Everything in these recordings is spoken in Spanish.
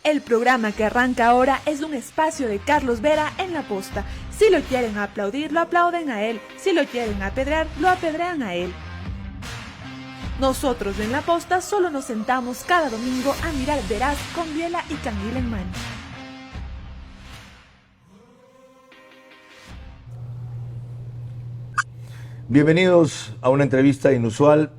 El programa que arranca ahora es un espacio de Carlos Vera en La Posta. Si lo quieren aplaudir, lo aplauden a él. Si lo quieren apedrear, lo apedrean a él. Nosotros en La Posta solo nos sentamos cada domingo a mirar Veraz con biela y canguil en mano. Bienvenidos a una entrevista inusual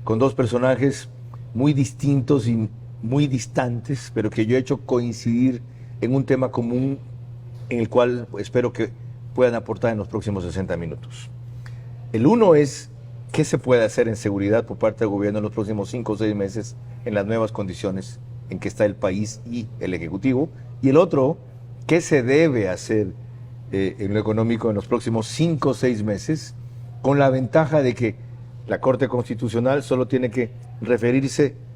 con dos personajes muy distintos y muy distantes, pero que yo he hecho coincidir en un tema común en el cual espero que puedan aportar en los próximos 60 minutos. El uno es qué se puede hacer en seguridad por parte del gobierno en los próximos 5 o 6 meses en las nuevas condiciones en que está el país y el Ejecutivo. Y el otro, qué se debe hacer en lo económico en los próximos 5 o 6 meses, con la ventaja de que la Corte Constitucional solo tiene que referirse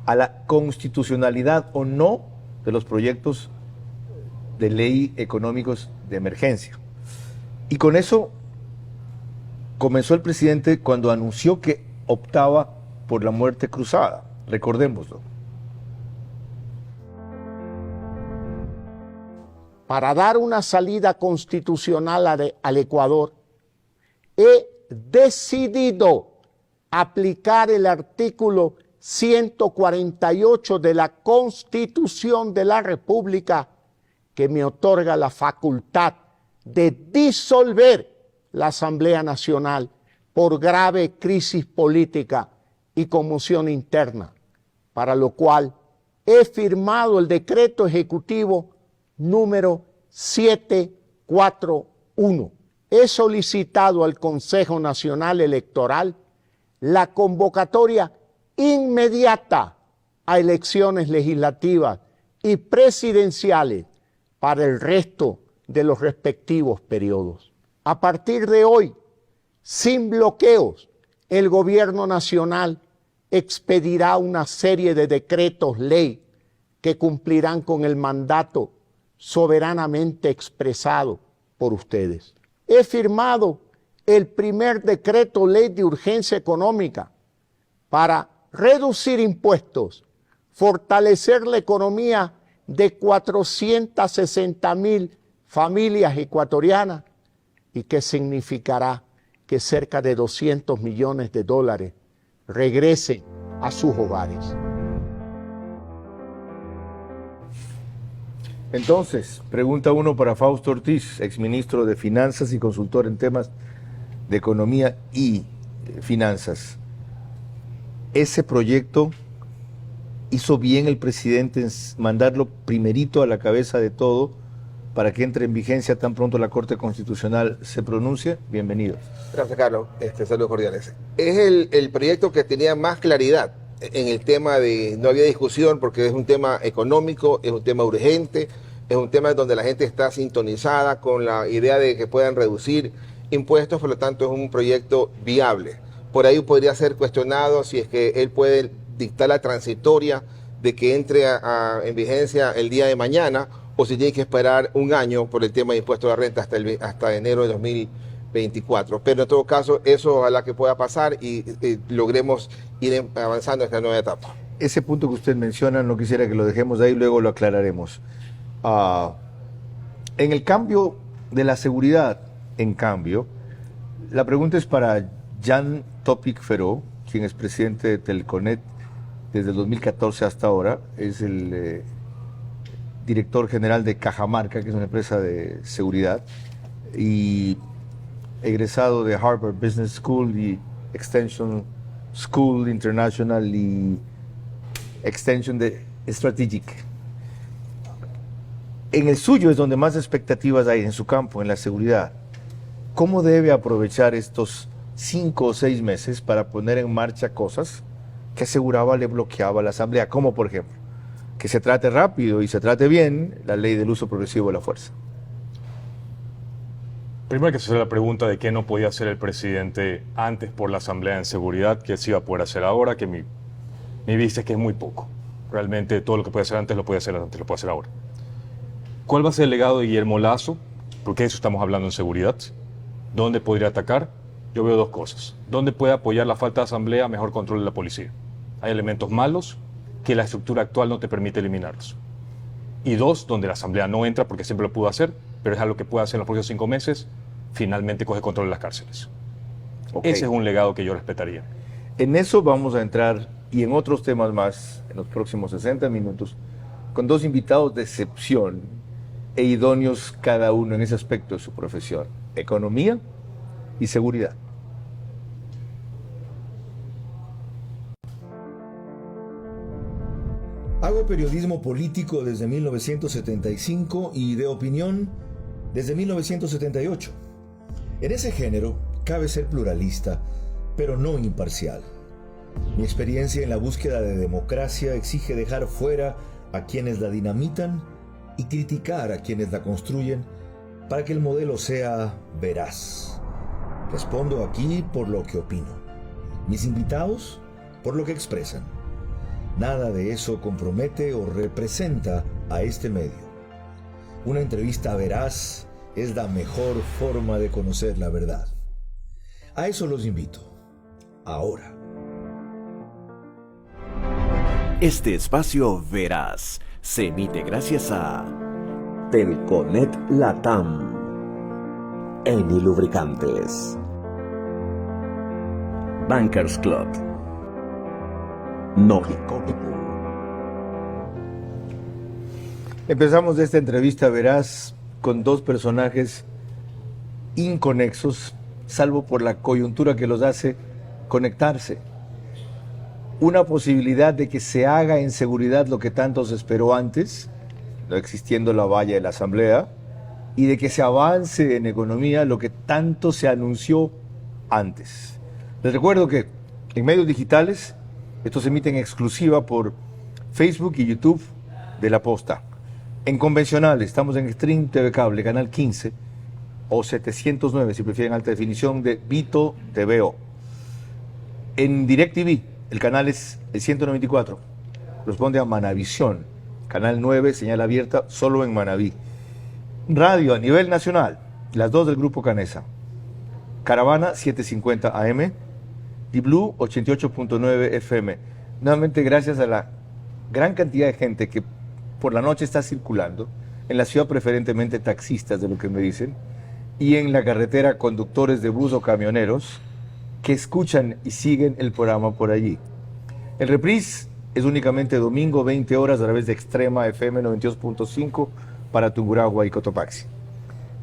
a la constitucionalidad o no de los proyectos de ley económicos de emergencia. Y con eso comenzó el presidente cuando anunció que optaba por la muerte cruzada. Recordémoslo. Para dar una salida constitucional al Ecuador, he decidido aplicar el artículo 148 de la Constitución de la República, que me otorga la facultad de disolver la Asamblea Nacional por grave crisis política y conmoción interna, para lo cual he firmado el decreto ejecutivo número 741. He solicitado al Consejo Nacional Electoral la convocatoria inmediata a elecciones legislativas y presidenciales para el resto de los respectivos periodos. A partir de hoy, sin bloqueos, el gobierno nacional expedirá una serie de decretos ley que cumplirán con el mandato soberanamente expresado por ustedes. He firmado el primer decreto ley de urgencia económica para reducir impuestos, fortalecer la economía de 460,000 familias ecuatorianas y que significará que cerca de 200 millones de dólares regresen a sus hogares. Entonces, pregunta uno para Fausto Ortiz, exministro de Finanzas y consultor en temas de economía y finanzas. ¿Ese proyecto hizo bien el presidente en mandarlo primerito a la cabeza de todo para que entre en vigencia tan pronto la Corte Constitucional se pronuncie? Bienvenido. Gracias, Carlos. Saludos cordiales. Es el proyecto que tenía más claridad en el tema de, no había discusión porque es un tema económico, es un tema urgente, es un tema donde la gente está sintonizada con la idea de que puedan reducir impuestos, por lo tanto es un proyecto viable. Por ahí podría ser cuestionado si es que él puede dictar la transitoria de que entre en vigencia el día de mañana o si tiene que esperar un año por el tema de impuestos de renta hasta enero de 2024. Pero en todo caso, eso ojalá que pueda pasar y logremos ir avanzando en esta nueva etapa. Ese punto que usted menciona, no quisiera que lo dejemos de ahí, luego lo aclararemos. En el cambio de la seguridad, en cambio, la pregunta es para Jan Topic Feró, quien es presidente de Telconet desde el 2014 hasta ahora, es el director general de Cajamarca, que es una empresa de seguridad, y egresado de Harvard Business School y Extension School International y Extension de Strategic. En el suyo es donde más expectativas hay, en su campo, en la seguridad. ¿Cómo debe aprovechar estos 5 o 6 meses para poner en marcha cosas que aseguraba le bloqueaba la Asamblea? Como por ejemplo, que se trate rápido y se trate bien la ley del uso progresivo de la fuerza. Primero hay que hacer la pregunta de qué no podía hacer el presidente antes por la Asamblea en Seguridad, que sí iba a poder hacer ahora, que mi vista es que es muy poco. Realmente todo lo que puede hacer antes lo puede hacer antes, lo puede hacer ahora. ¿Cuál va a ser el legado de Guillermo Lasso? Porque de eso estamos hablando en seguridad. ¿Dónde podría atacar? Yo veo dos cosas. ¿Dónde puede apoyar la falta de asamblea? Mejor control de la policía. Hay elementos malos que la estructura actual no te permite eliminarlos. Y 2, donde la Asamblea no entra porque siempre lo pudo hacer, pero es algo que puede hacer en los próximos 5 meses, finalmente coge control de las cárceles. Ok. Ese es un legado que yo respetaría. En eso vamos a entrar y en otros temas más en los próximos 60 minutos con dos invitados de excepción e idóneos cada uno en ese aspecto de su profesión, economía y seguridad. Hago periodismo político desde 1975 y de opinión desde 1978. En ese género cabe ser pluralista, pero no imparcial. Mi experiencia en la búsqueda de democracia exige dejar fuera a quienes la dinamitan y criticar a quienes la construyen para que el modelo sea veraz. Respondo aquí por lo que opino. Mis invitados por lo que expresan. Nada de eso compromete o representa a este medio. Una entrevista veraz es la mejor forma de conocer la verdad. A eso los invito. Ahora. Este espacio Veraz se emite gracias a Telconet Latam, Eni Lubricantes, Bankers Club, Nógico. Empezamos esta entrevista veraz con dos personajes inconexos, salvo por la coyuntura que los hace conectarse. Una posibilidad de que se haga en seguridad lo que tanto se esperó antes, no existiendo la valla de la Asamblea, y de que se avance en economía lo que tanto se anunció antes. Les recuerdo que en medios digitales esto se emite en exclusiva por Facebook y YouTube de La Posta. En convencional estamos en Stream TV Cable, canal 15 o 709 si prefieren alta definición de Vito TVO. En DirecTV el canal es el 194, corresponde a Manavisión, canal 9, señal abierta solo en Manaví. Radio a nivel nacional, las dos del Grupo Canesa. Caravana 750 AM y Blue 88.9 FM. Nuevamente gracias a la gran cantidad de gente que por la noche está circulando, en la ciudad preferentemente taxistas de lo que me dicen, y en la carretera conductores de bus o camioneros que escuchan y siguen el programa por allí. El reprise es únicamente domingo 20 horas a través de Extrema FM 92.5 para Tungurahua y Cotopaxi.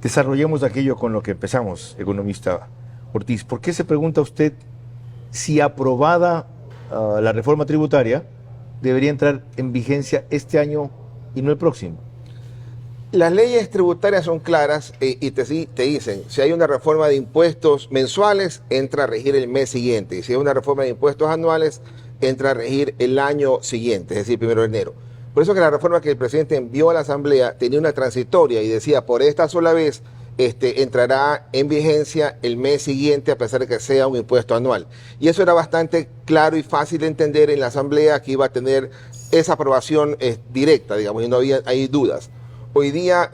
Desarrollemos aquello con lo que empezamos, economista Ortiz. ¿Por qué se pregunta usted si aprobada la reforma tributaria debería entrar en vigencia este año y no el próximo? Las leyes tributarias son claras y te dicen, si hay una reforma de impuestos mensuales, entra a regir el mes siguiente. Y si hay una reforma de impuestos anuales, entra a regir el año siguiente, es decir, 1 de enero. Por eso que la reforma que el presidente envió a la Asamblea tenía una transitoria y decía, por esta sola vez, entrará en vigencia el mes siguiente a pesar de que sea un impuesto anual. Y eso era bastante claro y fácil de entender en la Asamblea, que iba a tener esa aprobación directa, digamos, y no había hay dudas. Hoy día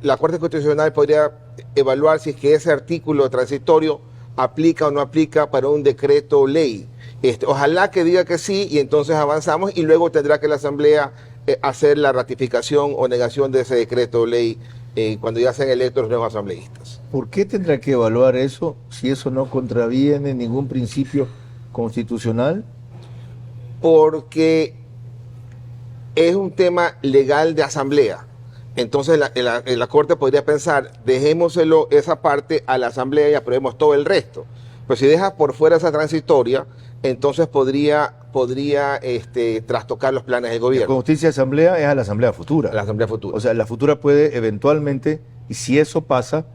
la Corte Constitucional podría evaluar si es que ese artículo transitorio aplica o no aplica para un decreto ley. Ojalá que diga que sí y entonces avanzamos y luego tendrá que la Asamblea hacer la ratificación o negación de ese decreto ley cuando ya sean electos los nuevos asambleístas. ¿Por qué tendrá que evaluar eso si eso no contraviene ningún principio constitucional? Porque es un tema legal de Asamblea. Entonces la Corte podría pensar, dejémoselo esa parte a la Asamblea y aprobemos todo el resto. Pero si deja por fuera esa transitoria, entonces podría trastocar los planes del gobierno. Con justicia de Asamblea es a la Asamblea futura. A la Asamblea futura. O sea, la futura puede eventualmente, y si eso pasa,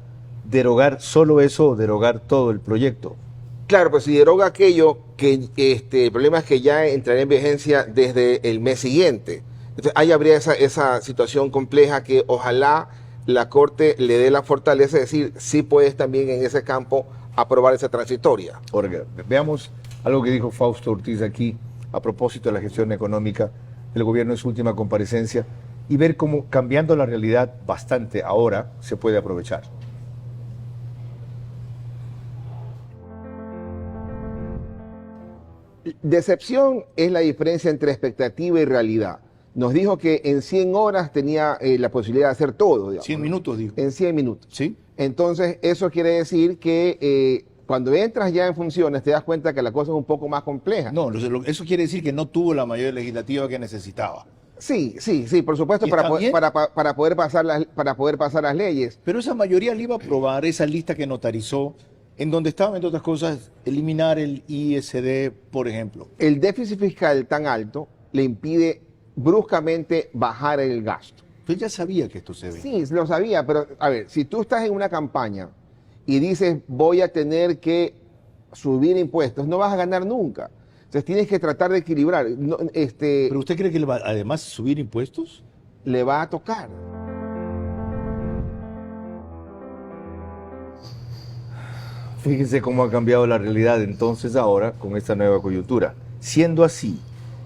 derogar solo eso o derogar todo el proyecto. Claro, pues si deroga aquello, que el problema es que ya entraría en vigencia desde el mes siguiente. Entonces ahí habría esa situación compleja que ojalá la Corte le dé la fortaleza de decir, sí puedes también en ese campo aprobar esa transitoria. Ahora, veamos algo que dijo Fausto Ortiz aquí a propósito de la gestión económica del gobierno en su última comparecencia y ver cómo cambiando la realidad bastante ahora se puede aprovechar. Decepción es la diferencia entre expectativa y realidad. nos dijo que en 100 horas tenía la posibilidad de hacer todo. Digamos, 100 minutos, digo. En 100 minutos. ¿Sí? Entonces, eso quiere decir que cuando entras ya en funciones te das cuenta que la cosa es un poco más compleja. No, eso quiere decir que no tuvo la mayoría legislativa que necesitaba. Sí, por supuesto, ¿Y para está bien? poder pasar las leyes. Pero esa mayoría le iba a aprobar esa lista que notarizó, en donde estaba, entre otras cosas, eliminar el ISD, por ejemplo. El déficit fiscal tan alto le impide bruscamente bajar el gasto. Usted ya sabía que esto se ve. Sí, lo sabía, pero a ver, si tú estás en una campaña y dices voy a tener que subir impuestos, no vas a ganar nunca. Entonces tienes que tratar de equilibrar. ¿Pero usted cree que le va, además, subir impuestos? Le va a tocar. Fíjense cómo ha cambiado la realidad entonces ahora con esta nueva coyuntura. Siendo así,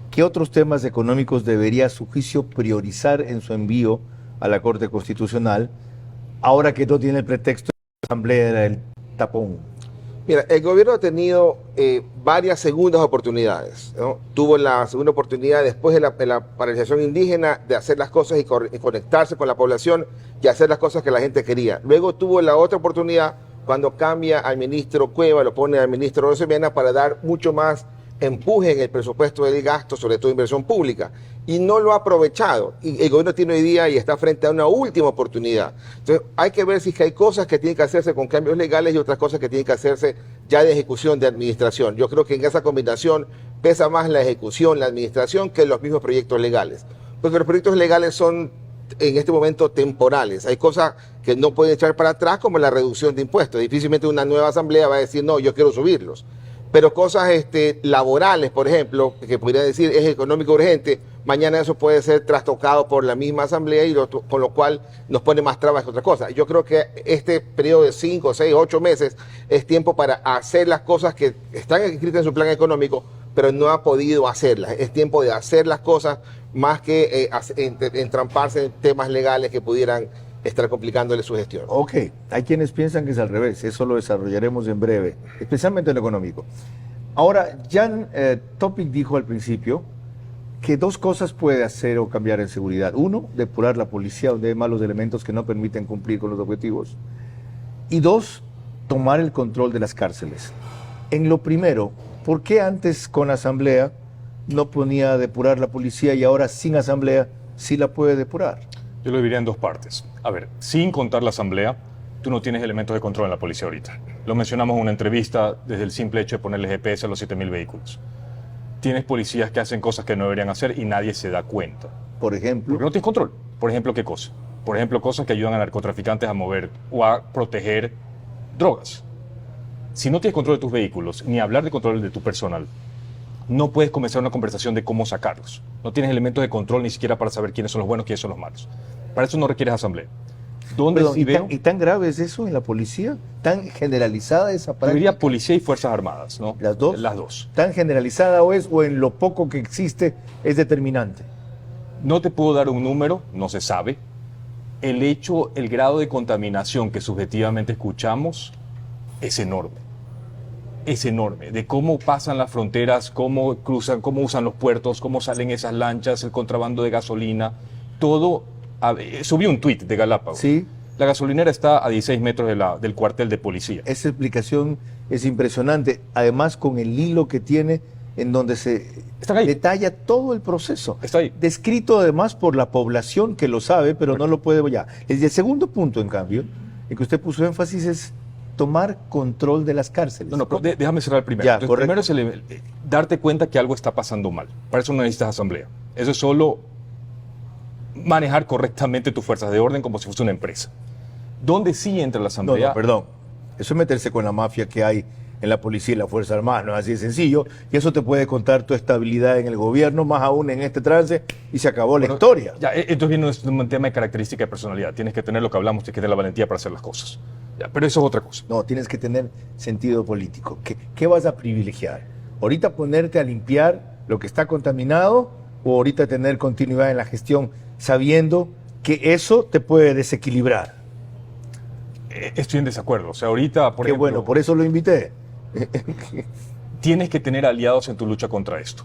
¿qué otros temas económicos debería a su juicio priorizar en su envío a la Corte Constitucional ahora que no tiene el pretexto de la Asamblea del tapón? Mira, el gobierno ha tenido varias segundas oportunidades, ¿no? Tuvo la segunda oportunidad después de la paralización indígena de hacer las cosas y conectarse con la población y hacer las cosas que la gente quería. Luego tuvo la otra oportunidad cuando cambia al ministro Cueva, lo pone al ministro Rosemena para dar mucho más empuje en el presupuesto del gasto, sobre todo inversión pública, y no lo ha aprovechado. Y el gobierno tiene hoy día y está frente a una última oportunidad. Entonces hay que ver si es que hay cosas que tienen que hacerse con cambios legales y otras cosas que tienen que hacerse ya de ejecución de administración. Yo creo que en esa combinación pesa más la ejecución, la administración, que los mismos proyectos legales. Porque los proyectos legales son en este momento temporales. Hay cosas que no pueden echar para atrás, como la reducción de impuestos. Difícilmente una nueva asamblea va a decir, no, yo quiero subirlos. Pero cosas laborales, por ejemplo, que podría decir es económico urgente, mañana eso puede ser trastocado por la misma asamblea y con lo cual nos pone más trabas que otra cosa. Yo creo que este periodo de 5, 6, 8 meses es tiempo para hacer las cosas que están escritas en su plan económico, pero no ha podido hacerlas. Es tiempo de hacer las cosas más que entramparse en temas legales que pudieran estar complicándole su gestión. Ok, hay quienes piensan que es al revés, eso lo desarrollaremos en breve, especialmente en lo económico. Ahora, Jan Topic dijo al principio que dos cosas puede hacer o cambiar en seguridad. Uno, depurar la policía donde hay malos elementos que no permiten cumplir con los objetivos. Y dos, tomar el control de las cárceles. En lo primero, ¿por qué antes con asamblea no ponía a depurar la policía y ahora sin asamblea sí la puede depurar? Yo lo dividiría en dos partes. A ver, sin contar la asamblea, tú no tienes elementos de control en la policía ahorita. Lo mencionamos en una entrevista desde el simple hecho de ponerle GPS a los 7.000 vehículos. Tienes policías que hacen cosas que no deberían hacer y nadie se da cuenta. Por ejemplo. Porque no tienes control. Por ejemplo, ¿qué cosa? Por ejemplo, cosas que ayudan a narcotraficantes a mover o a proteger drogas. Si no tienes control de tus vehículos, ni hablar de control de tu personal, no puedes comenzar una conversación de cómo sacarlos. No tienes elementos de control ni siquiera para saber quiénes son los buenos y quiénes son los malos. Para eso no requieres asamblea. ¿Dónde Perdón, sí veo? ¿Y tan grave es eso en la policía? ¿Tan generalizada esa Yo práctica? diría policía y fuerzas armadas, ¿no? ¿Las dos? Las dos. ¿Tan generalizada o en lo poco que existe es determinante? No te puedo dar un número, no se sabe. El grado de contaminación que subjetivamente escuchamos es enorme. Es enorme. De cómo pasan las fronteras, cómo cruzan, cómo usan los puertos, cómo salen esas lanchas, el contrabando de gasolina, todo. Subí un tuit de Galápagos. Sí. La gasolinera está a 16 metros del cuartel de policía. Esa explicación es impresionante. Además, con el hilo que tiene en donde se Están ahí. detalla todo el proceso. Está ahí. Descrito además por la población que lo sabe, pero no lo puede ya. El segundo punto, en cambio, en que usted puso énfasis es tomar control de las cárceles. No, pero déjame cerrar el primero. Ya, Entonces, correcto. primero es darte cuenta que algo está pasando mal. Para eso no necesitas asamblea. Eso es solo manejar correctamente tus fuerzas de orden como si fuese una empresa. ¿Dónde sí entra la No, asamblea? no, perdón. Eso es meterse con la mafia que hay en la policía y la Fuerza Armada, no es así de sencillo. Y eso te puede contar tu estabilidad en el gobierno, más aún en este trance, y se acabó la historia. Ya, entonces viene un tema de característica de personalidad. Tienes que tener lo que hablamos, tienes que tener la valentía para hacer las cosas. Ya, pero eso es otra cosa. No, tienes que tener sentido político. ¿Qué vas a privilegiar? ¿Ahorita ponerte a limpiar lo que está contaminado o ahorita tener continuidad en la gestión sabiendo que eso te puede desequilibrar? Estoy en desacuerdo. O sea, ahorita, por Qué ejemplo, bueno, por eso lo invité. tienes que tener aliados en tu lucha contra esto.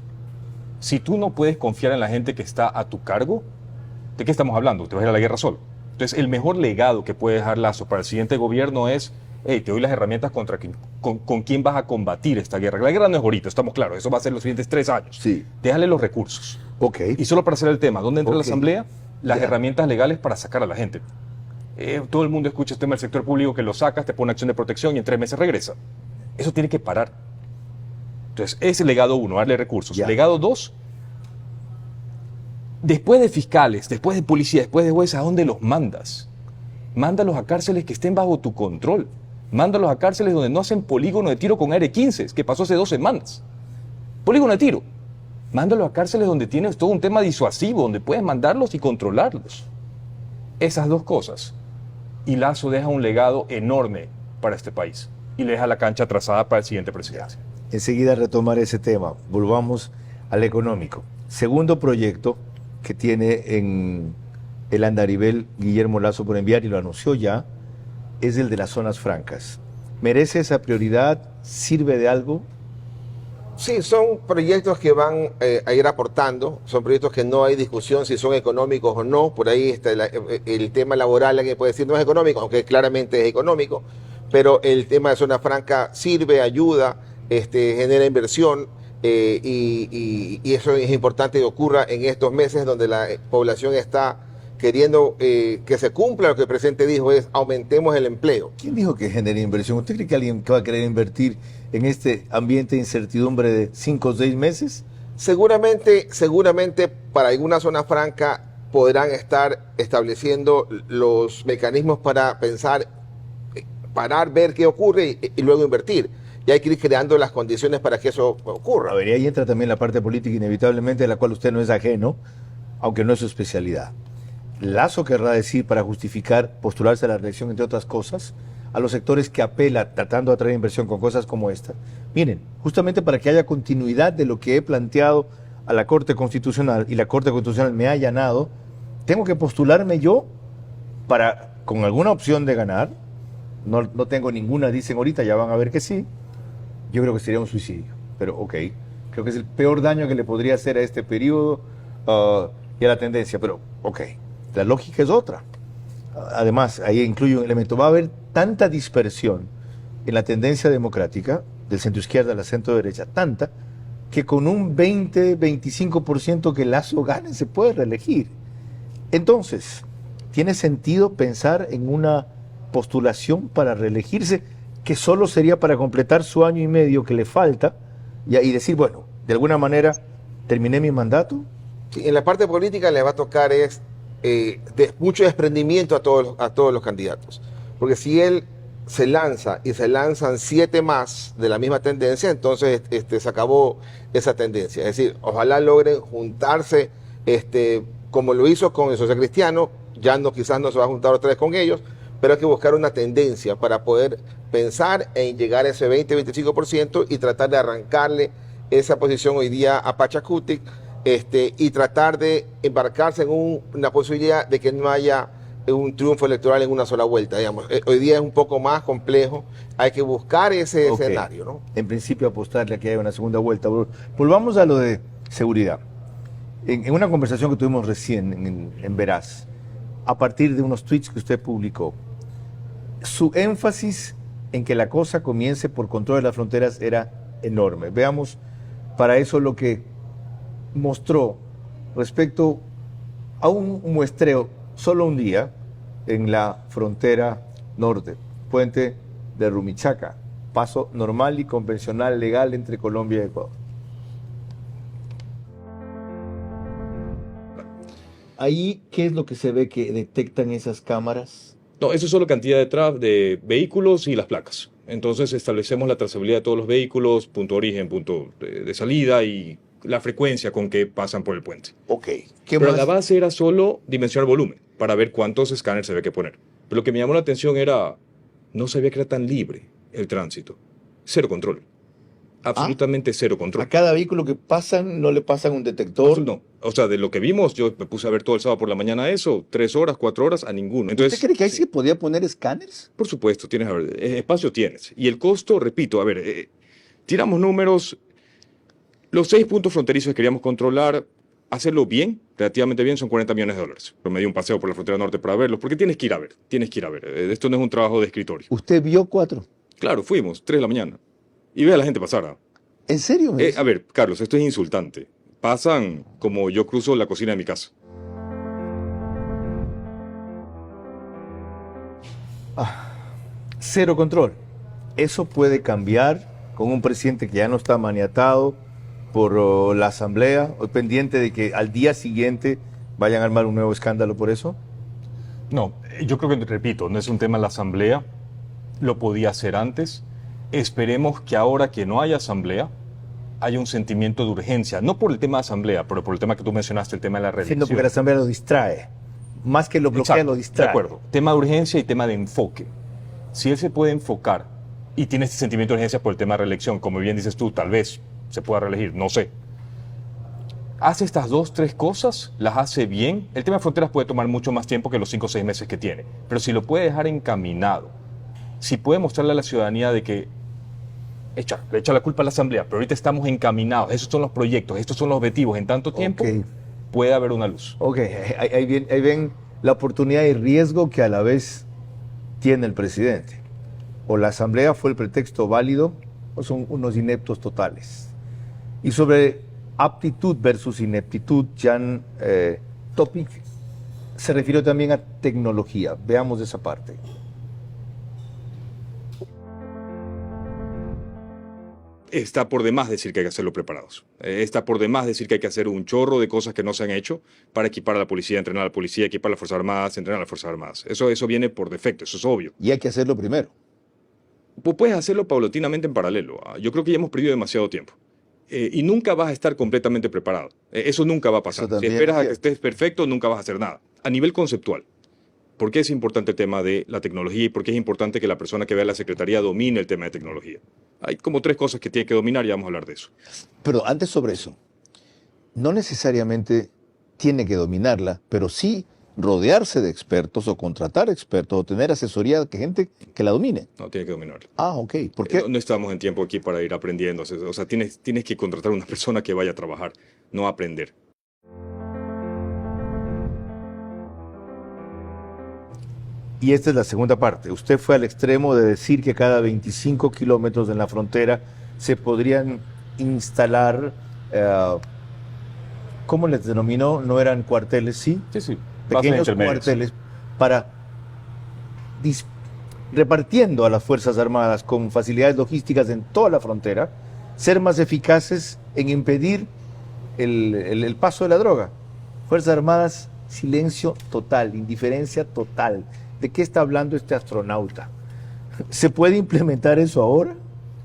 Si tú no puedes confiar en la gente que está a tu cargo, ¿de qué estamos hablando? Te vas a ir a la guerra solo. Entonces, el mejor legado que puede dejar Lasso para el siguiente gobierno es, hey, te doy las herramientas con quién vas a combatir esta guerra. La guerra no es ahorita, estamos claros, eso va a ser los siguientes 3 años. Sí. Déjale los recursos. Ok. Y solo para hacer el tema, ¿dónde entra la Ok. asamblea? Las Ya. herramientas legales para sacar a la gente. Todo el mundo escucha el tema del sector público que lo sacas, te pone acción de protección y en 3 meses regresa. Eso tiene que parar. Entonces, ese es legado 1, darle recursos. Ya. Legado 2, después de fiscales, después de policía, después de jueces, ¿a dónde los mandas? Mándalos a cárceles que estén bajo tu control. Mándalos a cárceles donde no hacen polígono de tiro con AR-15, que pasó hace 2 semanas. Polígono de tiro. Mándalos a cárceles donde tienes todo un tema disuasivo, donde puedes mandarlos y controlarlos. Esas 2 cosas. Y Lasso deja un legado enorme para este país. Y le deja la cancha trazada para el siguiente presidente. Enseguida retomar ese tema. Volvamos al económico. Segundo proyecto que tiene en el andarivel Guillermo Lasso por enviar, y lo anunció ya, es el de las zonas francas. ¿Merece esa prioridad? ¿Sirve de algo? Sí, son proyectos que van a ir aportando, son proyectos que no hay discusión si son económicos o no. Por ahí está el tema laboral, alguien puede decir no es económico, aunque claramente es económico, pero el tema de zona franca sirve, ayuda, genera inversión, y eso es importante que ocurra en estos meses donde la población está queriendo que se cumpla lo que el presidente dijo, es aumentemos el empleo. ¿Quién dijo que genere inversión? ¿Usted cree que alguien va a querer invertir en este ambiente de incertidumbre de 5 o 6 meses? Seguramente para alguna zona franca podrán estar estableciendo los mecanismos para pensar, parar, ver qué ocurre y luego invertir. Y hay que ir creando las condiciones para que eso ocurra. A ver, y ahí entra también la parte política inevitablemente, de la cual usted no es ajeno, aunque no es su especialidad. Lasso querrá decir, para justificar postularse a la reelección, entre otras cosas, a los sectores que apela tratando de atraer inversión con cosas como esta. Miren, justamente para que haya continuidad de lo que he planteado a la Corte Constitucional, y la Corte Constitucional me ha allanado, tengo que postularme yo para, con alguna opción de ganar. No tengo ninguna, dicen ahorita, ya van a ver que sí. Yo creo que sería un suicidio, pero ok. Creo que es el peor daño que le podría hacer a este periodo y a la tendencia, pero ok. La lógica es otra. Además, ahí incluye un elemento. Va a haber tanta dispersión en la tendencia democrática, del centro izquierda a la centro derecha, tanta, que con un 20-25% que Lasso gane se puede reelegir. Entonces, ¿tiene sentido pensar en una postulación para reelegirse que solo sería para completar su año y medio que le falta y decir, bueno, de alguna manera terminé mi mandato? Sí, en la parte política le va a tocar mucho desprendimiento a todos los candidatos. Porque si él se lanza y se lanzan 7 más de la misma tendencia, entonces se acabó esa tendencia. Es decir, ojalá logren juntarse como lo hizo con el Social Cristiano, quizás no se va a juntar otra vez con ellos, pero hay que buscar una tendencia para poder pensar en llegar a ese 20-25% y tratar de arrancarle esa posición hoy día a Pachacutic, y tratar de embarcarse en una posibilidad de que no haya un triunfo electoral en una sola vuelta, digamos. Hoy día es un poco más complejo, hay que buscar ese escenario, ¿no? En principio apostarle a que haya una segunda vuelta. Volvamos a lo de seguridad. En una conversación que tuvimos recién en Veraz, a partir de unos tweets que usted publicó, su énfasis en que la cosa comience por control de las fronteras era enorme. Veamos para eso lo que mostró respecto a un muestreo, solo un día, en la frontera norte, puente de Rumichaca, paso normal y convencional legal entre Colombia y Ecuador. Ahí, ¿qué es lo que se ve que detectan esas cámaras? No, eso es solo cantidad de vehículos y las placas. Entonces establecemos la trazabilidad de todos los vehículos, punto de origen, punto de salida y la frecuencia con que pasan por el puente. Ok. ¿Qué Pero más? la base era solo dimensionar volumen para ver cuántos escáneres se había que poner. Pero lo que me llamó la atención era, no sabía que era tan libre el tránsito. Cero control. Absolutamente cero control. A cada vehículo que pasan no le pasan un detector. No, o sea, de lo que vimos, yo me puse a ver todo el sábado por la mañana eso, 3 horas, 4 horas, a ninguno. Entonces, ¿Usted cree que ahí sí podía poner escáneres? por supuesto, tienes, a ver, espacio tienes. Y el costo, repito, a ver, tiramos números, Los 6 puntos fronterizos que queríamos controlar, hacerlo bien, relativamente bien, son $40 millones. Pero me di un paseo por la frontera norte para verlos, porque tienes que ir a ver, tienes que ir a ver. Esto no es un trabajo de escritorio. ¿Usted vio 4? Claro, fuimos, 3 de la mañana. Y ve a la gente pasar. ¿Ah? ¿En serio? A ver, Carlos, esto es insultante. Pasan como yo cruzo la cocina de mi casa. Cero control. Eso puede cambiar con un presidente que ya no está maniatado por la asamblea, o pendiente de que al día siguiente vayan a armar un nuevo escándalo por eso. No, yo creo que, repito, no es un tema de la asamblea. Lo podía hacer antes. Esperemos que ahora que no haya asamblea, haya un sentimiento de urgencia. No por el tema de asamblea, pero por el tema que tú mencionaste, el tema de la reelección. Siendo porque la asamblea lo distrae. Más que lo bloquea, Exacto, lo distrae. De acuerdo. Tema de urgencia y tema de enfoque. Si él se puede enfocar y tiene este sentimiento de urgencia por el tema de reelección, como bien dices tú, tal vez se pueda reelegir, no sé. Hace estas 2, 3 cosas, las hace bien. El tema de fronteras puede tomar mucho más tiempo que los 5 o 6 meses que tiene. Pero si lo puede dejar encaminado, si puede mostrarle a la ciudadanía de que le echa la culpa a la asamblea, pero ahorita estamos encaminados, esos son los proyectos, estos son los objetivos, en tanto tiempo puede haber una luz. Ok, ahí ven la oportunidad y riesgo que a la vez tiene el presidente. O la asamblea fue el pretexto válido, o son unos ineptos totales. Y sobre aptitud versus ineptitud, Jan Topic se refirió también a tecnología. Veamos esa parte. Está por demás decir que hay que hacerlo preparados. Está por demás decir que hay que hacer un chorro de cosas que no se han hecho para equipar a la policía, entrenar a la policía, equipar a las Fuerzas Armadas, entrenar a las Fuerzas Armadas. Eso viene por defecto, eso es obvio. Y hay que hacerlo primero. Pues puedes hacerlo paulatinamente en paralelo. Yo creo que ya hemos perdido demasiado tiempo. Y nunca vas a estar completamente preparado. Eso nunca va a pasar. Si esperas a que estés perfecto, nunca vas a hacer nada. A nivel conceptual, ¿por qué es importante el tema de la tecnología y por qué es importante que la persona que vea la secretaría domine el tema de tecnología? Hay como 3 cosas que tiene que dominar y vamos a hablar de eso. Pero antes sobre eso, no necesariamente tiene que dominarla, pero sí rodearse de expertos o contratar expertos o tener asesoría de gente que la domine. No, tiene que dominarla. Ah, ok. ¿Por qué? No estamos en tiempo aquí para ir aprendiendo. O sea, tienes que contratar a una persona que vaya a trabajar, no a aprender. Y esta es la segunda parte. Usted fue al extremo de decir que cada 25 kilómetros en la frontera se podrían instalar, ¿cómo les denominó? No eran cuarteles, ¿sí? Sí. Pequeños cuarteles para repartiendo a las Fuerzas Armadas con facilidades logísticas en toda la frontera, ser más eficaces en impedir el paso de la droga. Fuerzas Armadas, silencio total, indiferencia total. ¿De qué está hablando este astronauta? ¿Se puede implementar eso ahora?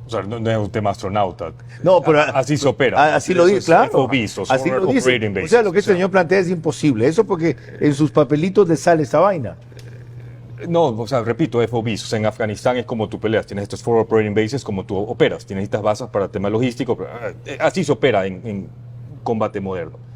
O sea, no es un tema astronauta. No, pero así se opera. Así lo dice, claro. FOBs, así lo dice. O sea, lo que este señor plantea es imposible. Eso porque en sus papelitos le sale esta vaina. No, o sea, repito, FOBs. O sea, en Afganistán es como tú peleas. Tienes estos Forward Operating Bases como tú operas. Tienes estas bases para el tema logístico. Así se opera en combate moderno.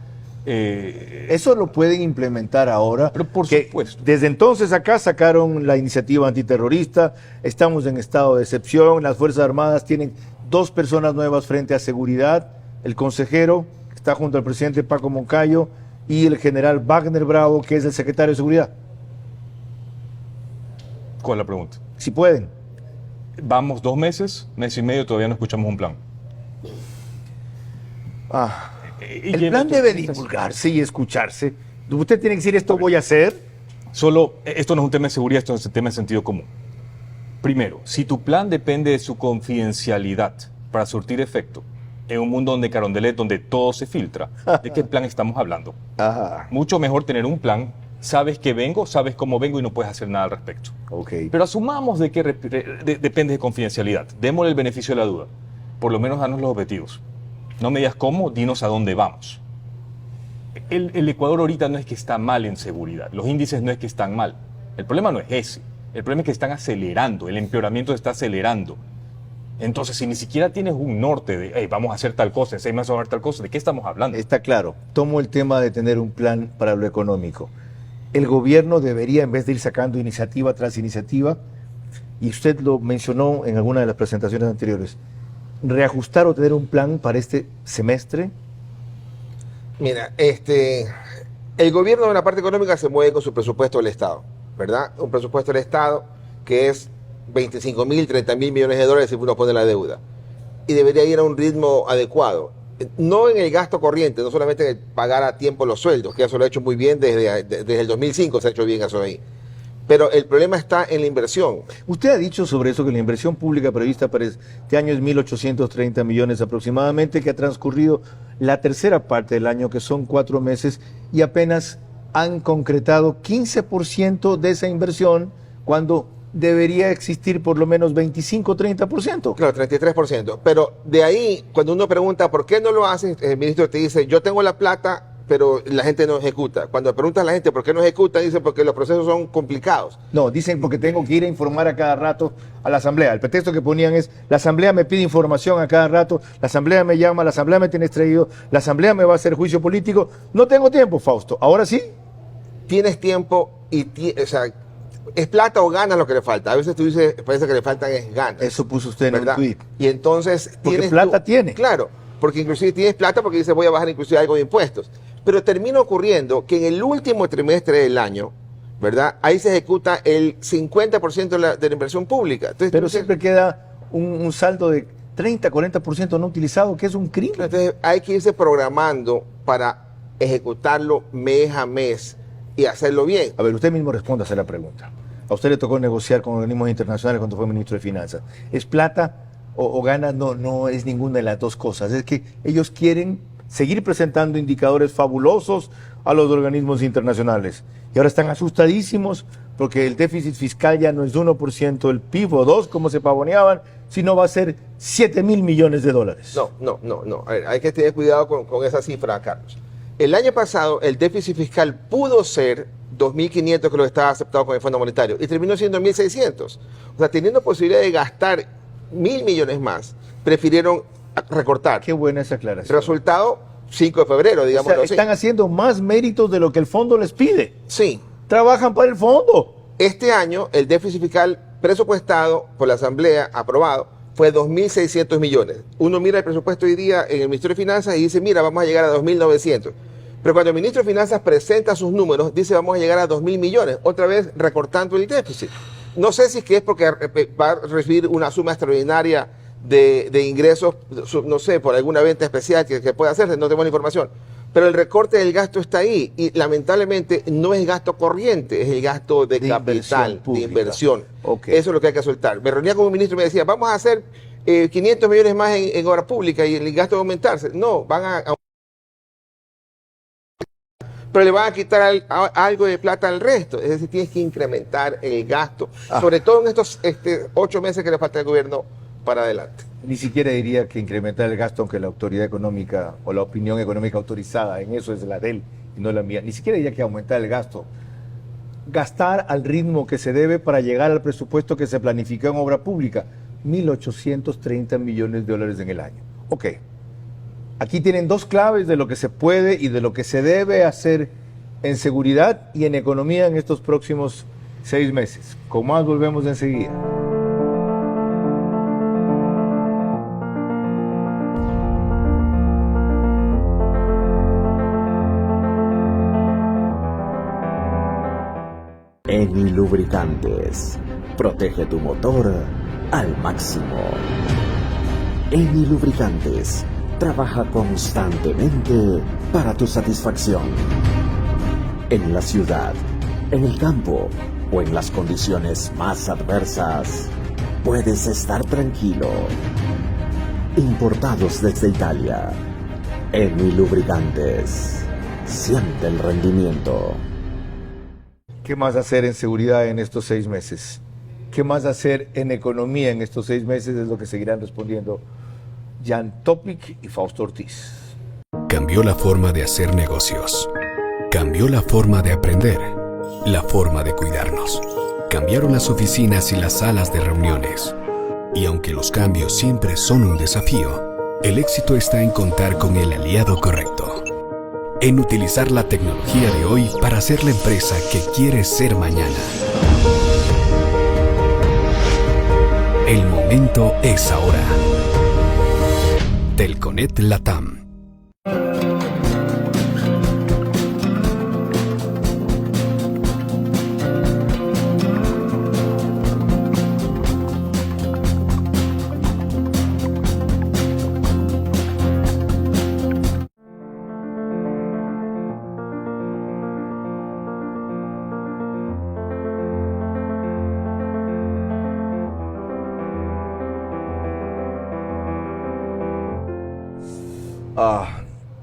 Eso lo pueden implementar ahora. Pero por supuesto. Desde entonces acá sacaron la iniciativa antiterrorista, estamos en estado de excepción, las Fuerzas Armadas tienen 2 personas nuevas frente a seguridad, el consejero que está junto al presidente Paco Moncayo y el general Wagner Bravo, que es el secretario de seguridad. ¿Cuál es la pregunta? Si pueden. Vamos 2 meses, mes y medio, todavía no escuchamos un plan. El plan debe divulgarse y escucharse. Usted tiene que decir, esto voy a hacer. Esto no es un tema de seguridad, esto es un tema de sentido común. Primero, si tu plan depende de su confidencialidad para surtir efecto, en un mundo donde Carondelet, donde todo se filtra, ¿de qué plan estamos hablando? Mucho mejor tener un plan, sabes que vengo, sabes cómo vengo y no puedes hacer nada al respecto. Pero asumamos de que depende de confidencialidad. Démosle el beneficio de la duda. Por lo menos danos los objetivos. No me digas cómo, dinos a dónde vamos. El Ecuador ahorita no es que está mal en seguridad. Los índices no es que están mal. El problema no es ese. El problema es que están acelerando. El empeoramiento se está acelerando. Entonces, si ni siquiera tienes un norte de, hey, vamos a hacer tal cosa, en 6 meses vamos a hacer tal cosa, ¿de qué estamos hablando? Está claro. Tomo el tema de tener un plan para lo económico. El gobierno debería, en vez de ir sacando iniciativa tras iniciativa, y usted lo mencionó en alguna de las presentaciones anteriores, reajustar o tener un plan para este semestre? Mira, el gobierno en la parte económica se mueve con su presupuesto del Estado, ¿verdad? Un presupuesto del Estado que es 25.000, 30.000 millones de dólares si uno pone la deuda. Y debería ir a un ritmo adecuado. No en el gasto corriente, no solamente en el pagar a tiempo los sueldos, que eso lo ha hecho muy bien desde el 2005, se ha hecho bien eso ahí. Pero el problema está en la inversión. Usted ha dicho sobre eso que la inversión pública prevista para este año es 1.830 millones aproximadamente, que ha transcurrido la tercera parte del año, que son 4 meses, y apenas han concretado 15% de esa inversión, cuando debería existir por lo menos 25-30%. Claro, 33%. Pero de ahí, cuando uno pregunta por qué no lo hacen, el ministro te dice, yo tengo la plata, pero la gente no ejecuta. Cuando preguntas a la gente por qué no ejecuta, dice porque los procesos son complicados. No, dicen porque tengo que ir a informar a cada rato a la asamblea. El pretexto que ponían es, la asamblea me pide información a cada rato, la asamblea me llama, la asamblea me tiene extraído, la asamblea me va a hacer juicio político. No tengo tiempo, Fausto. Ahora sí. Tienes tiempo y, o sea, es plata o ganas lo que le falta. A veces tú dices, parece que le faltan es ganas. Eso puso usted en ¿verdad? un tuit. Y entonces porque plata tiene. Claro, porque inclusive tienes plata porque dices voy a bajar inclusive algo de impuestos. Pero termina ocurriendo que en el último trimestre del año, ¿verdad? Ahí se ejecuta el 50% de la inversión pública. Entonces, pero siempre queda un saldo de 30-40% no utilizado, que es un crimen. Entonces hay que irse programando para ejecutarlo mes a mes y hacerlo bien. A ver, usted mismo responda a la pregunta. A usted le tocó negociar con organismos internacionales cuando fue ministro de Finanzas. ¿Es plata o ganas? No, no es ninguna de las dos cosas. Es que ellos quieren seguir presentando indicadores fabulosos a los organismos internacionales. Y ahora están asustadísimos porque el déficit fiscal ya no es 1% del PIB o 2% como se pavoneaban, sino va a ser 7.000 millones de dólares. No. A ver, hay que tener cuidado con esa cifra, Carlos. El año pasado el déficit fiscal pudo ser 2.500, que lo estaba aceptado con el Fondo Monetario, y terminó siendo 1.600. O sea, teniendo posibilidad de gastar 1.000 millones más, prefirieron recortar. Qué buena esa aclaración. Resultado, 5 de febrero, digamos. O sea, están haciendo más méritos de lo que el fondo les pide. Sí. Trabajan para el fondo. Este año, el déficit fiscal presupuestado por la Asamblea, aprobado, fue 2.600 millones. Uno mira el presupuesto hoy día en el Ministerio de Finanzas y dice, mira, vamos a llegar a 2.900. Pero cuando el Ministro de Finanzas presenta sus números, dice, vamos a llegar a 2.000 millones, otra vez recortando el déficit. No sé si es que es porque va a recibir una suma extraordinaria de ingresos, no sé, por alguna venta especial que pueda hacerse, no tengo la información. Pero el recorte del gasto está ahí y lamentablemente no es gasto corriente, es el gasto de capital, de inversión. Okay. Eso es lo que hay que soltar. Me reunía con un ministro y me decía, vamos a hacer 500 millones más en obra pública y el gasto va a aumentarse. No, van a pero le van a quitar algo de plata al resto. Es decir, tienes que incrementar el gasto, sobre todo en estos 8 meses que le falta al gobierno para adelante. Ni siquiera diría que incrementar el gasto, aunque la autoridad económica o la opinión económica autorizada en eso es la de él y no la mía. Ni siquiera diría que aumentar el gasto. Gastar al ritmo que se debe para llegar al presupuesto que se planificó en obra pública, 1.830 millones de dólares en el año. Ok. Aquí tienen dos claves de lo que se puede y de lo que se debe hacer en seguridad y en economía en estos próximos 6 meses. Con más volvemos enseguida. Eni Lubricantes. Protege tu motor al máximo. Eni Lubricantes. Trabaja constantemente para tu satisfacción. En la ciudad, en el campo o en las condiciones más adversas, puedes estar tranquilo. Importados desde Italia. Eni Lubricantes. Siente el rendimiento. ¿Qué más hacer en seguridad en estos 6 meses? ¿Qué más hacer en economía en estos 6 meses? Es lo que seguirán respondiendo Jan Topic y Fausto Ortiz. Cambió la forma de hacer negocios. Cambió la forma de aprender. La forma de cuidarnos. Cambiaron las oficinas y las salas de reuniones. Y aunque los cambios siempre son un desafío, el éxito está en contar con el aliado correcto. En utilizar la tecnología de hoy para ser la empresa que quieres ser mañana. El momento es ahora. Telconet Latam.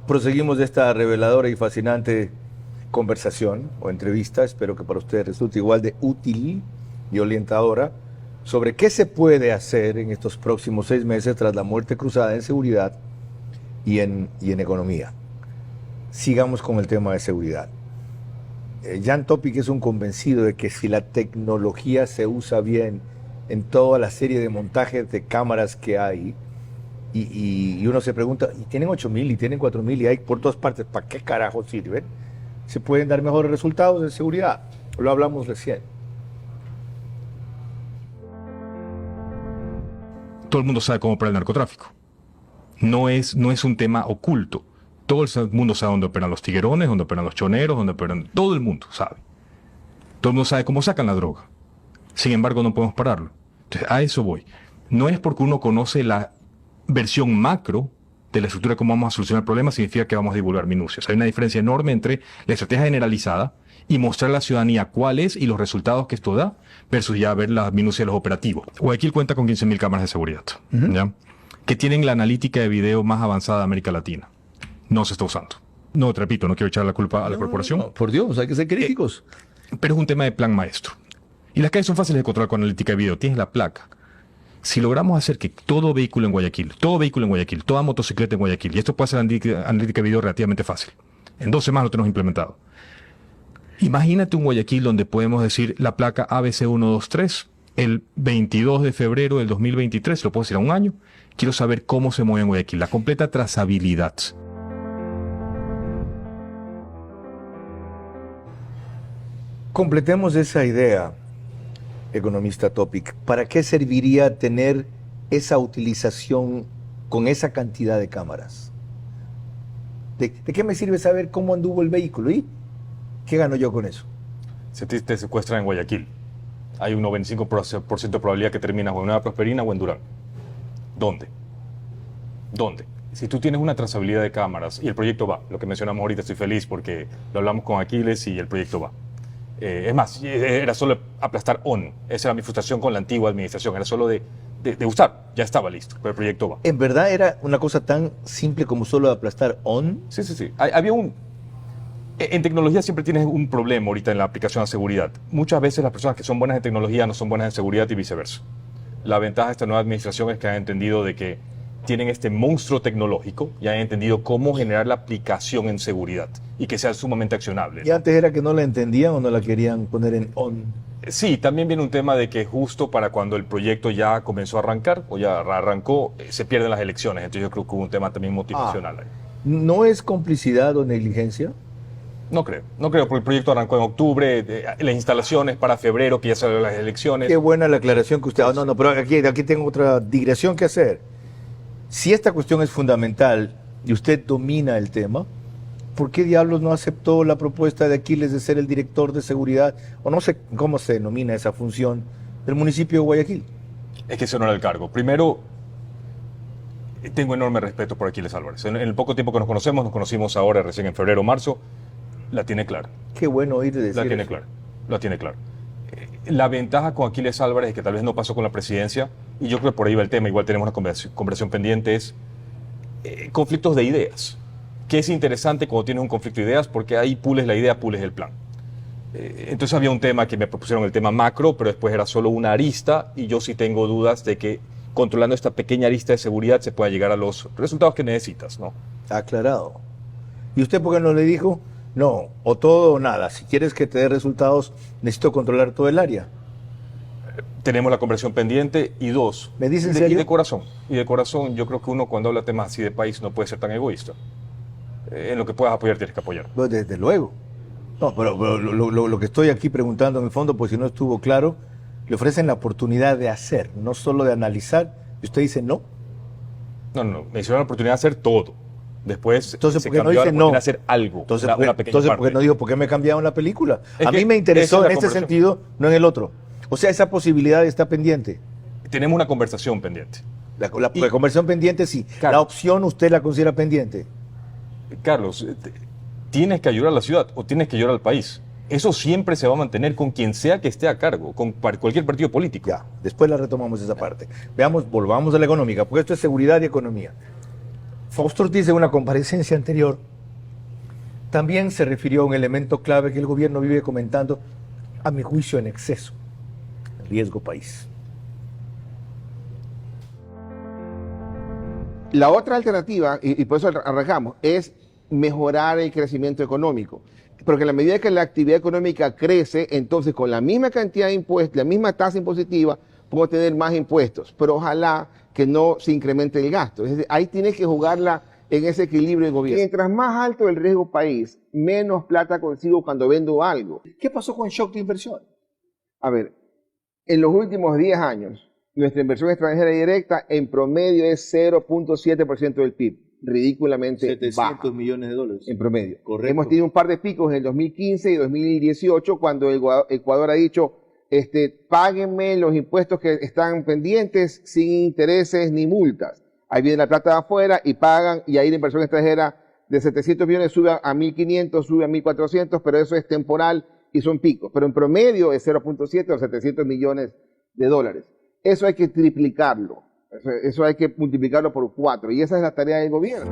Proseguimos esta reveladora y fascinante conversación o entrevista, espero que para ustedes resulte igual de útil y orientadora, sobre qué se puede hacer en estos próximos 6 meses tras la muerte cruzada en seguridad y en economía. Sigamos con el tema de seguridad. Jan Topic es un convencido de que si la tecnología se usa bien en toda la serie de montajes de cámaras que hay, y uno se pregunta, y tienen 8.000 y tienen 4.000 y hay por todas partes, ¿para qué carajo sirven? Se pueden dar mejores resultados de seguridad. Lo hablamos recién. Todo el mundo sabe cómo opera el narcotráfico. No es un tema oculto. Todo el mundo sabe dónde operan los tiguerones, dónde operan los choneros, dónde operan... Todo el mundo sabe. Todo el mundo sabe cómo sacan la droga. Sin embargo, no podemos pararlo. Entonces, a eso voy. No es porque uno conoce la versión macro de la estructura de cómo vamos a solucionar el problema, significa que vamos a divulgar minucias. Hay una diferencia enorme entre la estrategia generalizada y mostrar a la ciudadanía cuál es y los resultados que esto da, versus ya ver las minucias de los operativos. Guayaquil cuenta con 15.000 cámaras de seguridad, ¿ya? Que tienen la analítica de video más avanzada de América Latina. No se está usando. No, te repito, no quiero echar la culpa a la corporación. No, por Dios, hay que ser críticos. Pero es un tema de plan maestro. Y las calles son fáciles de controlar con analítica de video. Tienes la placa. Si logramos hacer que todo vehículo en Guayaquil, toda motocicleta en Guayaquil, y esto puede ser analítica de video relativamente fácil, en 2 semanas lo tenemos implementado. Imagínate un Guayaquil donde podemos decir la placa ABC123, el 22 de febrero del 2023, lo puedo decir a un año, quiero saber cómo se mueve en Guayaquil, la completa trazabilidad. Completemos esa idea, economista Topic. ¿Para qué serviría tener esa utilización con esa cantidad de cámaras? ¿De qué me sirve saber cómo anduvo el vehículo? ¿Y qué gano yo con eso? Si te secuestran en Guayaquil, hay un 95% de probabilidad que terminas o en Nueva Prosperina o en Durán. ¿Dónde? Si tú tienes una trazabilidad de cámaras y el proyecto va, lo que mencionamos ahorita, estoy feliz porque lo hablamos con Aquiles y el proyecto va. Es más, era solo aplastar on. Esa era mi frustración con la antigua administración. Era solo de usar. Ya estaba listo, pero el proyecto va. ¿En verdad era una cosa tan simple como solo aplastar on? Sí. En tecnología siempre tienes un problema ahorita en la aplicación de seguridad. Muchas veces las personas que son buenas en tecnología no son buenas en seguridad y viceversa. La ventaja de esta nueva administración es que han entendido de que tienen este monstruo tecnológico y han entendido cómo generar la aplicación en seguridad y que sea sumamente accionable, ¿no? ¿Y antes era que no la entendían o no la querían poner en on? Sí, también viene un tema de que justo para cuando el proyecto ya comenzó a arrancar o ya arrancó, se pierden las elecciones. Entonces yo creo que hubo un tema también motivacional ahí. ¿No es complicidad o negligencia? No creo, porque el proyecto arrancó en octubre, las instalaciones para febrero, que ya salieron las elecciones. Qué buena la aclaración que usted... no, pero aquí tengo otra digresión que hacer. Si esta cuestión es fundamental y usted domina el tema, ¿por qué diablos no aceptó la propuesta de Aquiles de ser el director de seguridad, o no sé cómo se denomina esa función, del municipio de Guayaquil? Es que ese no era el cargo. Primero, tengo enorme respeto por Aquiles Álvarez. En el poco tiempo que nos conocimos ahora, recién en febrero o marzo, la tiene clara. Qué bueno oír decir La tiene eso. clara, la tiene clara. La ventaja con Aquiles Álvarez es que tal vez no pasó con la presidencia, y yo creo que por ahí va el tema, igual tenemos una conversación pendiente, es conflictos de ideas. Que es interesante cuando tienes un conflicto de ideas, porque ahí pules la idea, pules el plan. Entonces había un tema que me propusieron, el tema macro, pero después era solo una arista, y yo sí tengo dudas de que controlando esta pequeña arista de seguridad se pueda llegar a los resultados que necesitas, ¿no? Aclarado. ¿Y usted por qué no le dijo, no, o todo o nada? Si quieres que te dé resultados, necesito controlar todo el área. Tenemos la conversión pendiente, y dos, ¿Me dice en serio? Y de corazón, yo creo que uno cuando habla temas así de país no puede ser tan egoísta. En lo que puedas apoyar tienes que apoyar. Pues desde luego. No, pero lo que estoy aquí preguntando en el fondo, pues si no estuvo claro, le ofrecen la oportunidad de hacer, no solo de analizar, y usted dice no. No, me hicieron la oportunidad de hacer todo. Después Entonces, se ¿por qué no cambió a dice la no? oportunidad de hacer algo, Entonces, una ¿por pequeña qué parte. no dijo por qué me cambiaron la película? Es A que mí me esa interesó es la en este conversación. sentido, no en el otro. O sea, esa posibilidad está pendiente. Tenemos una conversación pendiente. La conversión pendiente, sí. Claro. La opción usted la considera pendiente. Carlos, tienes que ayudar a la ciudad o tienes que ayudar al país. Eso siempre se va a mantener con quien sea que esté a cargo, con cualquier partido político. Ya, después la retomamos esa parte. Volvamos a la económica, porque esto es seguridad y economía. Fausto Ortiz, en una comparecencia anterior, también se refirió a un elemento clave que el gobierno vive comentando, a mi juicio en exceso, el riesgo país. La otra alternativa, y por eso arrancamos, es mejorar el crecimiento económico. Porque en la medida que la actividad económica crece, entonces con la misma cantidad de impuestos, la misma tasa impositiva, puedo tener más impuestos. Pero ojalá que no se incremente el gasto. Es decir, ahí tienes que jugarla en ese equilibrio de gobierno. Mientras más alto el riesgo país, menos plata consigo cuando vendo algo. ¿Qué pasó con el shock de inversión? A ver, en los últimos 10 años, nuestra inversión extranjera directa en promedio es 0.7% del PIB, ridículamente 700 baja millones de dólares. en promedio. Correcto. Hemos tenido un par de picos en el 2015 y 2018 cuando el Ecuador ha dicho, páguenme los impuestos que están pendientes sin intereses ni multas. Ahí viene la plata de afuera y pagan, y ahí la inversión extranjera de 700 millones sube a 1.500, sube a 1.400, pero eso es temporal y son picos. Pero en promedio es 0.7 o 700 millones de dólares. Eso hay que triplicarlo. Eso hay que multiplicarlo por 4. Y esa es la tarea del gobierno.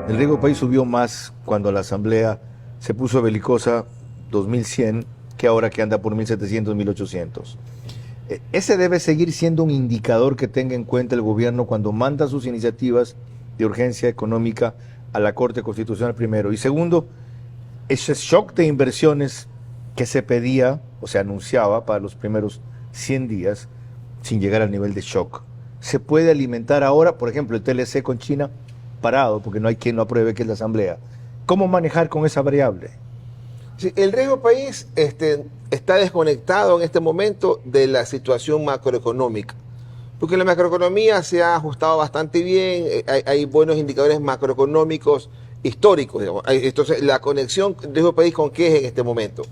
El riesgo país subió más cuando la Asamblea se puso belicosa 2100 que ahora que anda por 1700, 1800. Ese debe seguir siendo un indicador que tenga en cuenta el gobierno cuando manda sus iniciativas de urgencia económica a la Corte Constitucional primero. Y segundo, ese shock de inversiones que se pedía o se anunciaba para los primeros 100 días, sin llegar al nivel de shock, se puede alimentar ahora, por ejemplo, el TLC con China parado, porque no hay quien lo apruebe, que es la Asamblea. ¿Cómo manejar con esa variable? Sí, el riesgo país está desconectado en este momento de la situación macroeconómica, porque la macroeconomía se ha ajustado bastante bien, hay buenos indicadores macroeconómicos históricos, digamos. Entonces, la conexión del riesgo país ¿con qué es en este momento?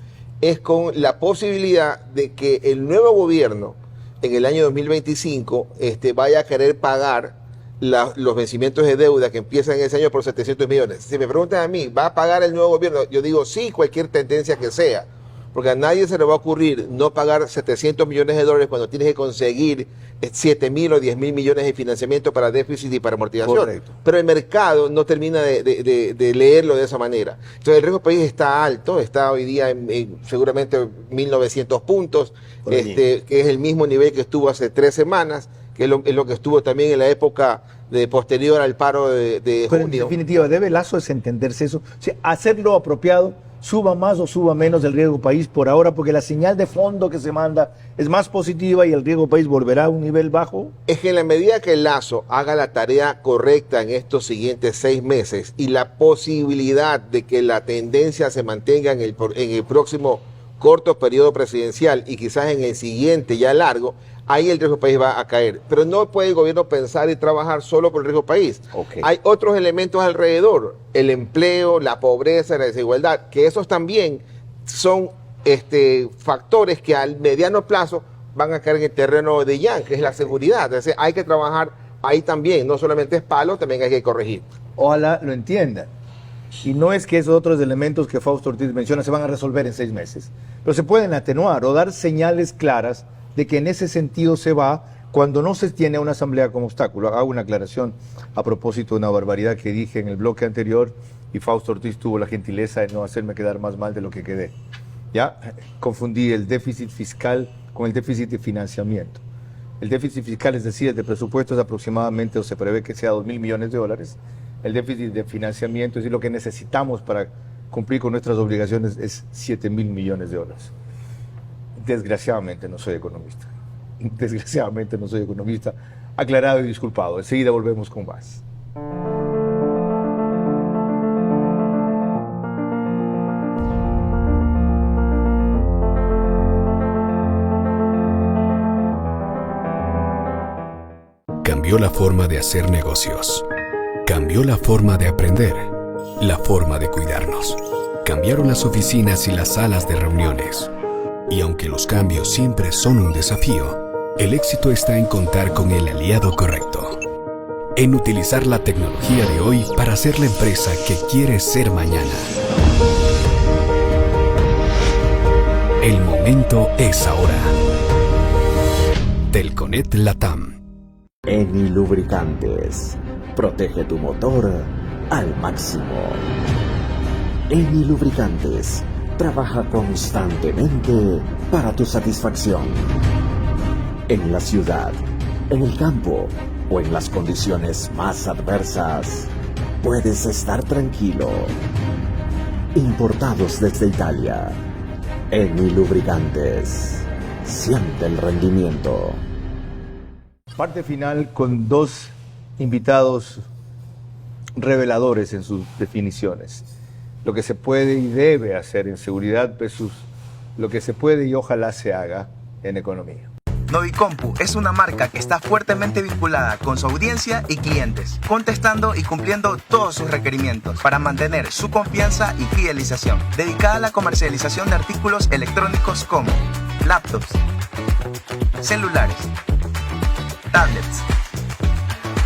Es con la posibilidad de que el nuevo gobierno en el año 2025 vaya a querer pagar los vencimientos de deuda que empiezan ese año por 700 millones. Si me preguntan a mí, ¿va a pagar el nuevo gobierno? Yo digo sí, cualquier tendencia que sea, porque a nadie se le va a ocurrir no pagar 700 millones de dólares cuando tienes que conseguir 7.000 o 10.000 millones de financiamiento para déficit y para amortización. Correcto. Pero el mercado no termina de leerlo de esa manera. Entonces el riesgo país está alto, está hoy día en seguramente 1.900 puntos, que es el mismo nivel que estuvo hace 3 semanas, que es lo que estuvo también en la época posterior al paro de Pero en junio. definitiva, debe Lazo desentenderse eso. O sea, hacerlo apropiado, suba más o suba menos el riesgo país por ahora, porque la señal de fondo que se manda es más positiva y el riesgo país volverá a un nivel bajo. Es que en la medida que Lazo haga la tarea correcta en estos siguientes 6 meses y la posibilidad de que la tendencia se mantenga en el próximo corto periodo presidencial y quizás en el siguiente ya largo, ahí el riesgo país va a caer. Pero no puede el gobierno pensar y trabajar solo por el riesgo país. Okay. Hay otros elementos alrededor, el empleo, la pobreza, la desigualdad, que esos también son factores que al mediano plazo van a caer en el terreno de Yang, que es la seguridad. Entonces hay que trabajar ahí también, no solamente es palo, también hay que corregir. Ojalá lo entiendan. Y no es que esos otros elementos que Fausto Ortiz menciona se van a resolver en 6 meses, pero se pueden atenuar o dar señales claras de que en ese sentido se va cuando no se tiene una asamblea como obstáculo. Hago una aclaración a propósito de una barbaridad que dije en el bloque anterior y Fausto Ortiz tuvo la gentileza de no hacerme quedar más mal de lo que quedé. Ya confundí el déficit fiscal con el déficit de financiamiento. El déficit fiscal, es decir, el de presupuesto es aproximadamente, o se prevé que sea 2.000 millones de dólares. El déficit de financiamiento, es decir, lo que necesitamos para cumplir con nuestras obligaciones, es 7.000 millones de dólares. Desgraciadamente no soy economista. Desgraciadamente no soy economista. Aclarado y disculpado. Enseguida volvemos con más. cambió la forma de hacer negocios. Cambió la forma de aprender, la forma de cuidarnos. Cambiaron las oficinas y las salas de reuniones. Y aunque los cambios siempre son un desafío, el éxito está en contar con el aliado correcto. En utilizar la tecnología de hoy para ser la empresa que quieres ser mañana. El momento es ahora. Telconet Latam. Eni Lubricantes. Protege tu motor al máximo. Eni Lubricantes trabaja constantemente para tu satisfacción. En la ciudad, en el campo o en las condiciones más adversas, puedes estar tranquilo. Importados desde Italia. Eni Lubricantes. Siente el rendimiento. Parte final con dos invitados reveladores en sus definiciones. Lo que se puede y debe hacer en seguridad versus lo que se puede y ojalá se haga en economía. Novicompu es una marca que está fuertemente vinculada con su audiencia y clientes, contestando y cumpliendo todos sus requerimientos para mantener su confianza y fidelización, dedicada a la comercialización de artículos electrónicos como laptops, celulares, tablets,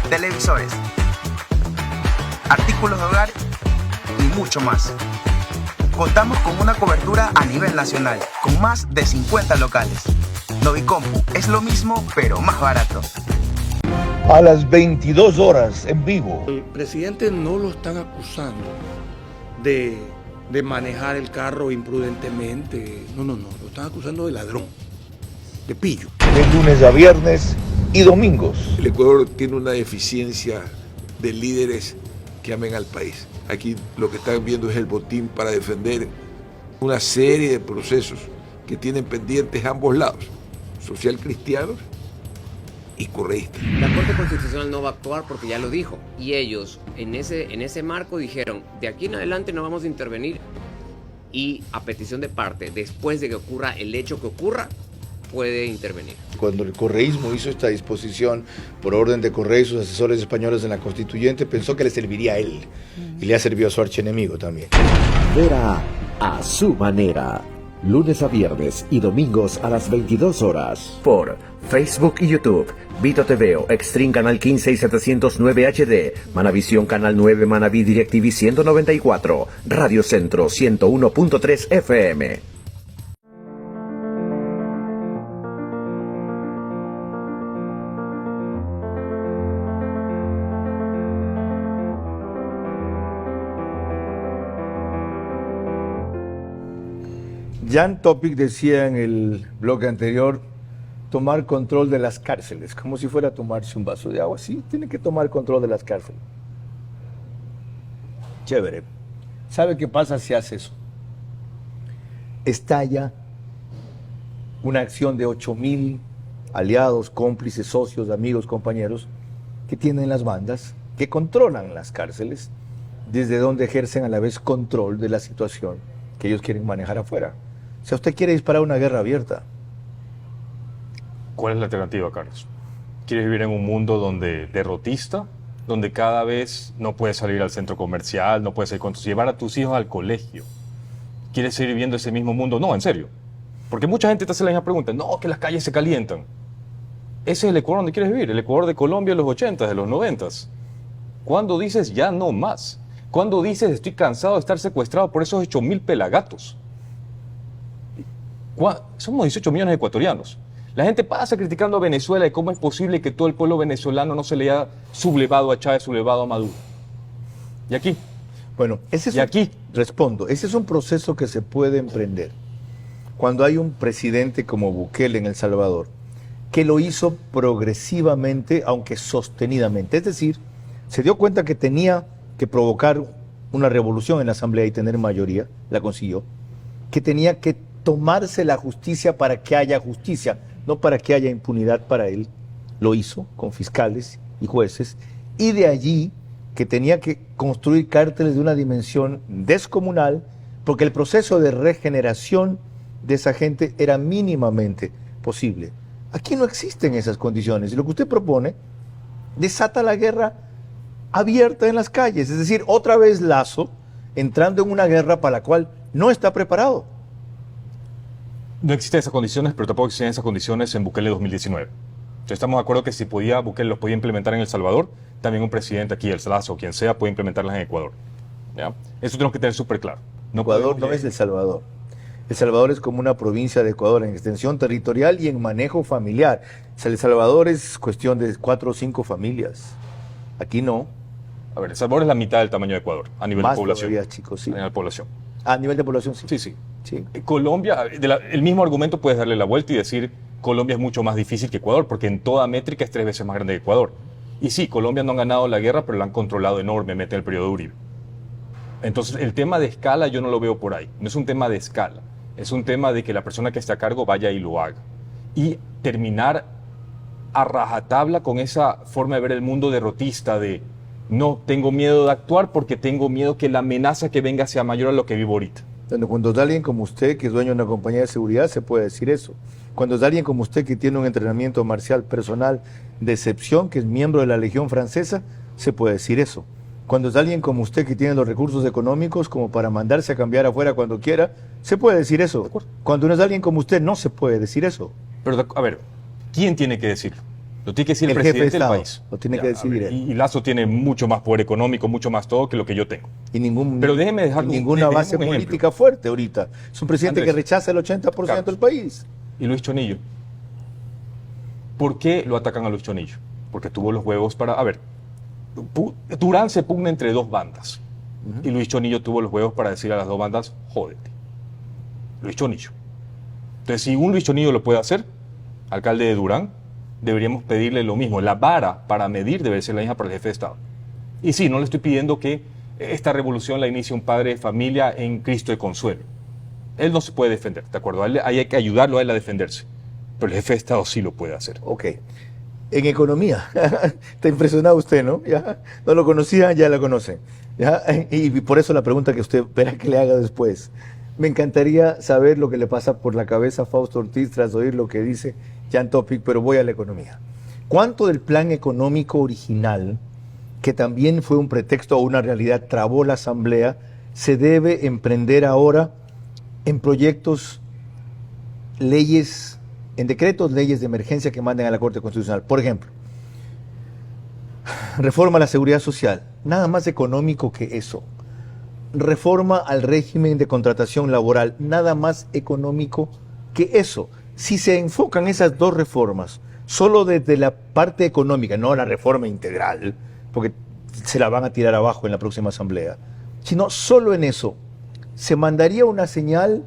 televisores, artículos de hogar y mucho más. Contamos con una cobertura a nivel nacional, con más de 50 locales. Novicompu es lo mismo, pero más barato. A las 22 horas en vivo. El presidente no lo están acusando de manejar el carro imprudentemente. No, lo están acusando de ladrón, de pillo. De lunes a viernes y domingos. El Ecuador tiene una deficiencia de líderes que amen al país. Aquí lo que están viendo es el botín para defender una serie de procesos que tienen pendientes ambos lados, social cristianos y correístas. La Corte Constitucional no va a actuar porque ya lo dijo. Y ellos en ese marco dijeron, de aquí en adelante no vamos a intervenir y a petición de parte, después de que ocurra el hecho que ocurra, puede intervenir. Cuando el correísmo hizo esta disposición por orden de Correa y sus asesores españoles en la Constituyente, pensó que le serviría a él y le ha servido a su archienemigo también. Vera a su manera. Lunes a viernes y domingos a las 22 horas. Por Facebook y YouTube. Vito TV o Extreme Canal 15 y 709 HD. Manavisión Canal 9 Manaví DirecTV 194. Radio Centro 101.3 FM. Jan Topic decía en el bloque anterior, tomar control de las cárceles, como si fuera a tomarse un vaso de agua. Sí, tiene que tomar control de las cárceles. Chévere. ¿Sabe qué pasa si hace eso? Estalla una acción de 8,000 aliados, cómplices, socios, amigos, compañeros que tienen las bandas, que controlan las cárceles, desde donde ejercen a la vez control de la situación que ellos quieren manejar afuera. O sea, usted quiere disparar una guerra abierta. ¿Cuál es la alternativa, Carlos? ¿Quieres vivir en un mundo donde derrotista, donde cada vez no puedes salir al centro comercial, no puedes llevar a tus hijos al colegio? ¿Quieres seguir viviendo ese mismo mundo? No, en serio. Porque mucha gente te hace la misma pregunta. No, que las calles se calientan. Ese es el Ecuador donde quieres vivir, el Ecuador de Colombia de los 80s, de los 90s. ¿Cuándo dices ya no más? ¿Cuándo dices estoy cansado de estar secuestrado por esos 8,000 pelagatos? Somos 18 millones de ecuatorianos. La gente pasa criticando a Venezuela y cómo es posible que todo el pueblo venezolano no se le haya sublevado a Chávez, sublevado a Maduro. ¿Y aquí? Bueno, respondo, ese es un proceso que se puede emprender. Cuando hay un presidente como Bukele en El Salvador, que lo hizo progresivamente, aunque sostenidamente. Es decir, se dio cuenta que tenía que provocar una revolución en la Asamblea y tener mayoría, la consiguió, que tenía que tomarse la justicia para que haya justicia, no para que haya impunidad para él. Lo hizo con fiscales y jueces, y de allí que tenía que construir cárteles de una dimensión descomunal, porque el proceso de regeneración de esa gente era mínimamente posible. Aquí no existen esas condiciones, y lo que usted propone desata la guerra abierta en las calles. Es decir, otra vez Lazo entrando en una guerra para la cual no está preparado. No existen esas condiciones, pero tampoco existen esas condiciones en Bukele 2019. Entonces, estamos de acuerdo que si Bukele los podía implementar en El Salvador, también un presidente aquí, el Lazo o quien sea, puede implementarlas en Ecuador. ¿Ya? Eso tenemos que tener súper claro. Ecuador no es El Salvador. El Salvador es como una provincia de Ecuador en extensión territorial y en manejo familiar. El Salvador es cuestión de 4 o 5 familias. Aquí no. A ver, El Salvador es la mitad del tamaño de Ecuador, a nivel Más de población. todavía, chicos, sí. A nivel de población. A nivel de población, sí. Sí. Colombia, el mismo argumento puedes darle la vuelta y decir Colombia es mucho más difícil que Ecuador, porque en toda métrica es 3 veces más grande que Ecuador. Y sí, Colombia no ha ganado la guerra, pero la han controlado enormemente en el periodo de Uribe. Entonces, el tema de escala yo no lo veo por ahí. No es un tema de escala. Es un tema de que la persona que esté a cargo vaya y lo haga. Y terminar a rajatabla con esa forma de ver el mundo derrotista de no tengo miedo de actuar porque tengo miedo que la amenaza que venga sea mayor a lo que vivo ahorita. Cuando es alguien como usted, que es dueño de una compañía de seguridad, se puede decir eso. Cuando es alguien como usted, que tiene un entrenamiento marcial personal de excepción, que es miembro de la Legión Francesa, se puede decir eso. Cuando es alguien como usted, que tiene los recursos económicos como para mandarse a cambiar afuera cuando quiera, se puede decir eso. Cuando no es alguien como usted, no se puede decir eso. Pero, a ver, ¿quién tiene que decirlo? Lo tiene que decir el jefe de presidente del Estado. país. Lo tiene que decidir él. Y Lazo tiene mucho más poder económico, mucho más todo que lo que yo tengo. Y Pero déjeme dejar ninguna base un ejemplo. política fuerte ahorita. Es un presidente Andrés, que rechaza el 80% del país. ¿Y Luis Chonillo? ¿Por qué lo atacan a Luis Chonillo? Porque tuvo los huevos para... A ver, Durán se pugna entre 2 bandas. Y Luis Chonillo tuvo los huevos para decir a las 2 bandas, jódete. Luis Chonillo. Entonces, si un Luis Chonillo lo puede hacer, alcalde de Durán, deberíamos pedirle lo mismo. La vara para medir debe ser la misma para el jefe de Estado. Y sí, no le estoy pidiendo que esta revolución la inicie un padre de familia en Cristo de Consuelo. Él no se puede defender, ¿de acuerdo? Ahí hay que ayudarlo a él a defenderse. Pero el jefe de Estado sí lo puede hacer. Ok. En economía, está impresionado usted, ¿no? ¿Ya? No lo conocía, ya lo conoce. ¿Ya? Y por eso la pregunta que usted espera que le haga después. Me encantaría saber lo que le pasa por la cabeza a Fausto Ortiz tras oír lo que dice Jan Topic, pero voy a la economía. ¿Cuánto del plan económico original, que también fue un pretexto o una realidad, trabó la Asamblea, se debe emprender ahora en proyectos, leyes, en decretos, leyes de emergencia que manden a la Corte Constitucional? Por ejemplo, reforma a la seguridad social, nada más económico que eso. Reforma al régimen de contratación laboral, nada más económico que eso. Si se enfocan esas 2 reformas solo desde la parte económica, no la reforma integral, porque se la van a tirar abajo en la próxima Asamblea, sino solo en eso, se mandaría una señal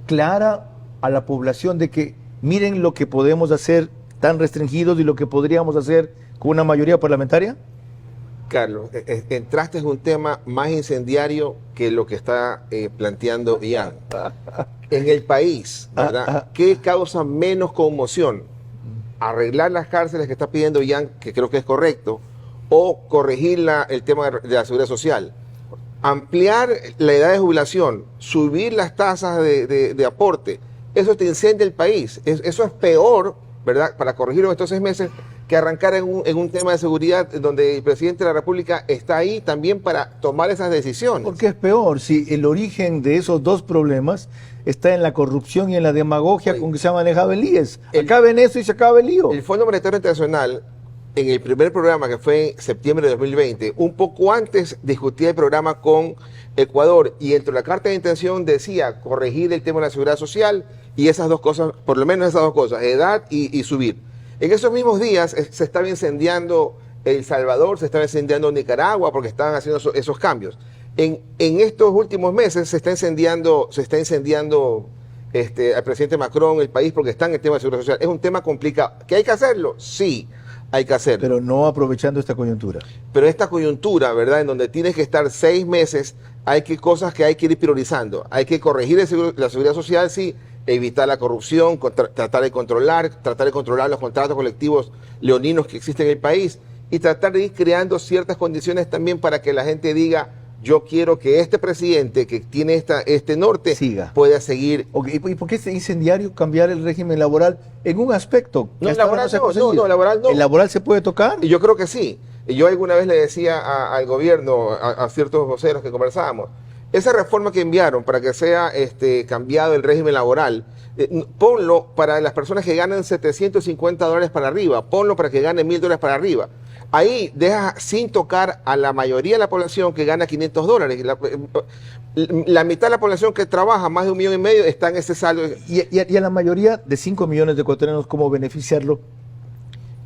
clara a la población de que miren lo que podemos hacer tan restringidos y lo que podríamos hacer con una mayoría parlamentaria. Carlos, entraste en un tema más incendiario que lo que está planteando Ian. En el país, ¿verdad? ¿Qué causa menos conmoción? ¿Arreglar las cárceles que está pidiendo Ian, que creo que es correcto, o corregir el tema de la seguridad social? Ampliar la edad de jubilación, subir las tasas de aporte, eso te incendia el país. Eso es peor, ¿verdad? Para corregirlo en estos 6 meses, que arrancar en un tema de seguridad donde el presidente de la República está ahí también para tomar esas decisiones. ¿Por qué es peor? Si el origen de esos 2 problemas está en la corrupción y en la demagogia con que se ha manejado el IES. Acaba en eso y se acaba el lío. El Fondo Monetario Internacional, en el primer programa que fue en septiembre de 2020, un poco antes discutía el programa con Ecuador y entre la carta de intención decía corregir el tema de la seguridad social y esas 2 cosas, por lo menos esas 2 cosas, edad y subir. En esos mismos días se estaba incendiando El Salvador, se estaba incendiando Nicaragua porque estaban haciendo esos cambios. En estos últimos meses se está incendiando al presidente Macron, el país, porque está en el tema de seguridad social. Es un tema complicado. ¿Que hay que hacerlo? Sí, hay que hacerlo. Pero no aprovechando esta coyuntura. Pero esta coyuntura, ¿verdad? En donde tienes que estar 6 meses, hay cosas que hay que ir priorizando. Hay que corregir la seguridad social, sí, evitar la corrupción, tratar de controlar los contratos colectivos leoninos que existen en el país y tratar de ir creando ciertas condiciones también para que la gente diga, yo quiero que este presidente que tiene este norte siga, pueda seguir. Okay. ¿Y por qué es incendiario cambiar el régimen laboral en un aspecto? No, laboral no, laboral no. ¿El laboral se puede tocar? Y yo creo que sí. Y yo alguna vez le decía al gobierno, a ciertos voceros que conversábamos, esa reforma que enviaron para que sea cambiado el régimen laboral, ponlo para las personas que ganan $750 para arriba, ponlo para que ganen $1,000 para arriba. Ahí deja sin tocar a la mayoría de la población que gana $500. La mitad de la población que trabaja, más de 1,5 millones, está en ese saldo. Y a la mayoría de 5 millones de ecuatorianos, ¿cómo beneficiarlo?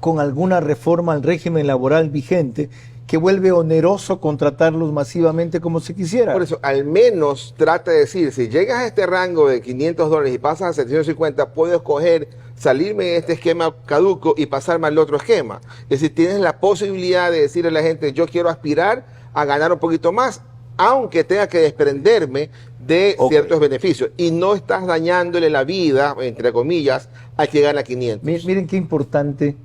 Con alguna reforma al régimen laboral vigente que vuelve oneroso contratarlos masivamente como se quisiera. Por eso, al menos trata de decir, si llegas a este rango de $500 y pasas a 750, puedo escoger salirme de este esquema caduco y pasarme al otro esquema. Es decir, tienes la posibilidad de decirle a la gente, yo quiero aspirar a ganar un poquito más, aunque tenga que desprenderme de ciertos beneficios. Y no estás dañándole la vida, entre comillas, al que gana 500. Miren qué importante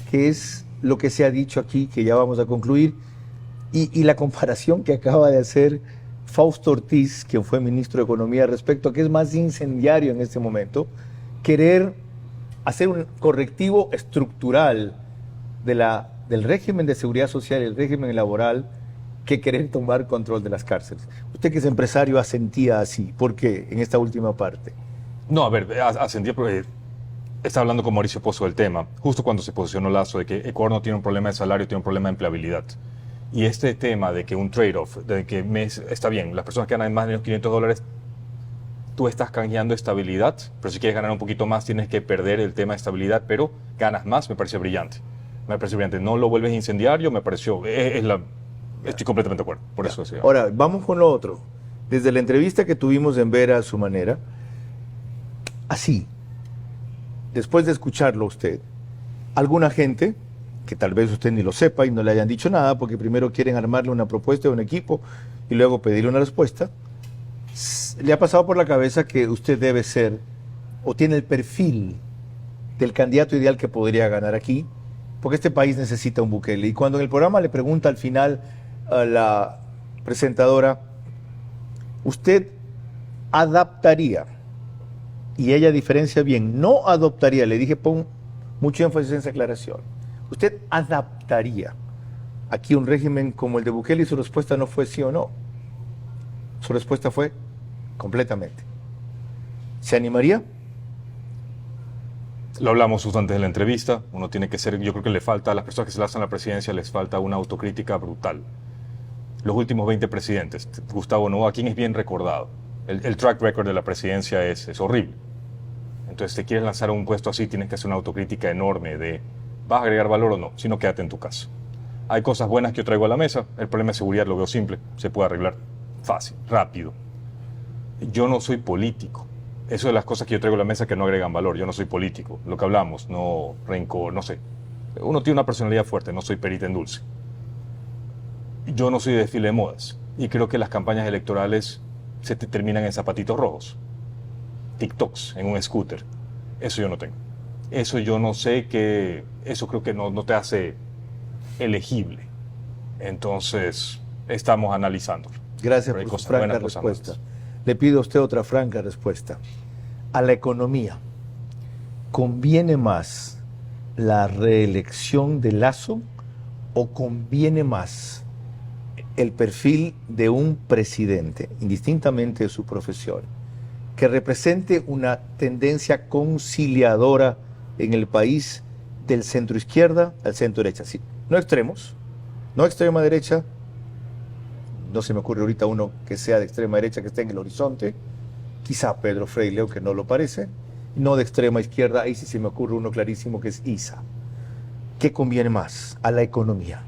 que es lo que se ha dicho aquí, que ya vamos a concluir, y la comparación que acaba de hacer Fausto Ortiz, quien fue ministro de Economía, respecto a que es más incendiario en este momento querer hacer un correctivo estructural del régimen de seguridad social y el régimen laboral que querer tomar control de las cárceles. Usted que es empresario asentía así. ¿Por qué en esta última parte? No, a ver, asentía porque está hablando con Mauricio Pozo del tema, justo cuando se posicionó Lazo de que Ecuador no tiene un problema de salario, tiene un problema de empleabilidad. Y este tema de que un trade-off, de que está bien, las personas que ganan más de $500, tú estás canjeando estabilidad, pero si quieres ganar un poquito más tienes que perder el tema de estabilidad, pero ganas más, me parece brillante. Me parece brillante. No lo vuelves incendiario, me pareció, estoy completamente de acuerdo. Por eso decía. Ahora, vamos con lo otro. Desde la entrevista que tuvimos en Vera a su manera, así, después de escucharlo a usted, alguna gente, que tal vez usted ni lo sepa y no le hayan dicho nada, porque primero quieren armarle una propuesta de un equipo y luego pedirle una respuesta, le ha pasado por la cabeza que usted debe ser o tiene el perfil del candidato ideal que podría ganar aquí, porque este país necesita un Bukele. Y cuando en el programa le pregunta al final a la presentadora, ¿usted adaptaría? Y ella diferencia bien, no adoptaría, le dije, pon mucho énfasis en esa aclaración. ¿Usted adaptaría aquí un régimen como el de Bukele? Y su respuesta no fue sí o no. Su respuesta fue completamente. ¿Se animaría? Lo hablamos justo antes de la entrevista. Uno tiene que ser, yo creo que le falta, a las personas que se lanzan a la presidencia les falta una autocrítica brutal. Los últimos 20 presidentes, Gustavo Noboa, quien es bien recordado. El track record de la presidencia es horrible. Entonces, te quieres lanzar a un puesto así, tienes que hacer una autocrítica enorme de ¿vas a agregar valor o no? Si no, quédate en tu casa. Hay cosas buenas que yo traigo a la mesa. El problema de seguridad lo veo simple. Se puede arreglar fácil, rápido. Yo no soy político. Eso de las cosas que yo traigo a la mesa que no agregan valor. Yo no soy político. Lo que hablamos, no rencor, no sé. Uno tiene una personalidad fuerte, no soy perita en dulce. Yo no soy de desfile de modas. Y creo que las campañas electorales se te terminan en zapatitos rojos. TikToks, en un scooter. Eso yo no tengo. Eso yo no sé que... Eso creo que no te hace elegible. Entonces, estamos analizándolo. Gracias por su franca respuesta. Le pido a usted otra franca respuesta. A la economía, ¿conviene más la reelección de Lazo o conviene más el perfil de un presidente, indistintamente de su profesión, que represente una tendencia conciliadora en el país del centro izquierda al centro derecha? Sí, no extremos, no extrema derecha, no se me ocurre ahorita uno que sea de extrema derecha que esté en el horizonte, quizá Pedro Freire, aunque no lo parece, no de extrema izquierda, ahí sí se me ocurre uno clarísimo que es Isa. ¿Qué conviene más a la economía?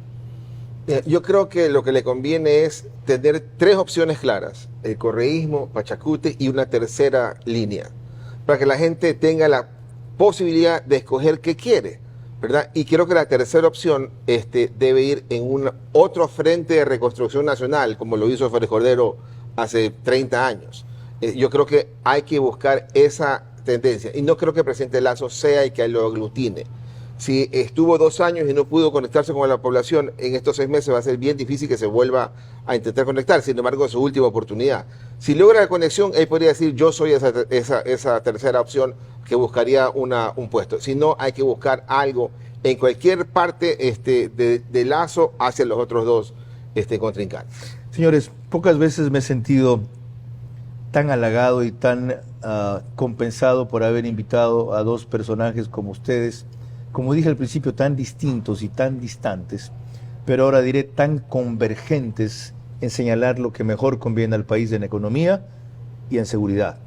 Yo creo que lo que le conviene es tener 3 opciones claras: el correísmo, Pachacute y una tercera línea, para que la gente tenga la posibilidad de escoger qué quiere, ¿verdad? Y creo que la tercera opción debe ir en otro frente de reconstrucción nacional, como lo hizo Félix Cordero hace 30 años. Yo creo que hay que buscar esa tendencia, y no creo que el presidente Lazo sea el que lo aglutine. Si estuvo 2 años y no pudo conectarse con la población, en estos 6 meses va a ser bien difícil que se vuelva a intentar conectar. Sin embargo, es su última oportunidad. Si logra la conexión, él podría decir, yo soy esa tercera opción que buscaría un puesto. Si no, hay que buscar algo en cualquier parte de lazo hacia los otros dos contrincantes. Señores, pocas veces me he sentido tan halagado y tan compensado por haber invitado a dos personajes como ustedes, como dije al principio, tan distintos y tan distantes, pero ahora diré tan convergentes en señalar lo que mejor conviene al país en economía y en seguridad.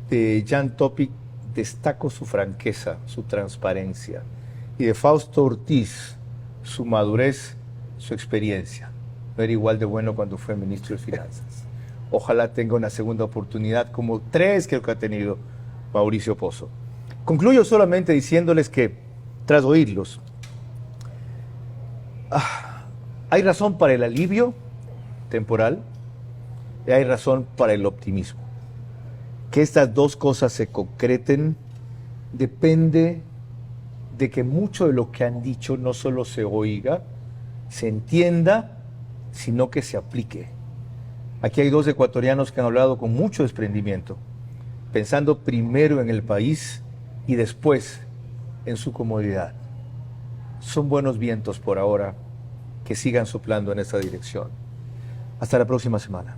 De Jan Topic destaco su franqueza, su transparencia, y de Fausto Ortiz, su madurez, su experiencia. No era igual de bueno cuando fue ministro de Finanzas. Ojalá tenga una segunda oportunidad, como 3 creo que ha tenido Mauricio Pozo. Concluyo solamente diciéndoles que, tras oírlos, hay razón para el alivio temporal y hay razón para el optimismo. Que estas dos cosas se concreten depende de que mucho de lo que han dicho no solo se oiga, se entienda, sino que se aplique. Aquí hay 2 ecuatorianos que han hablado con mucho desprendimiento, pensando primero en el país y después en su comodidad. Son buenos vientos por ahora, que sigan soplando en esta dirección. Hasta la próxima semana.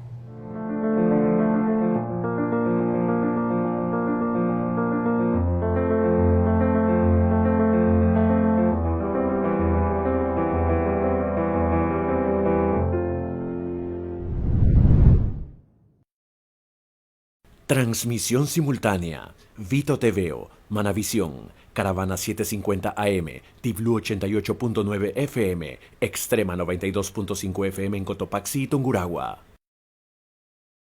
Transmisión simultánea, Vito TVO, Manavisión, Caravana 750 AM, Tiblu 88.9 FM, Extrema 92.5 FM en Cotopaxi y Tungurahua.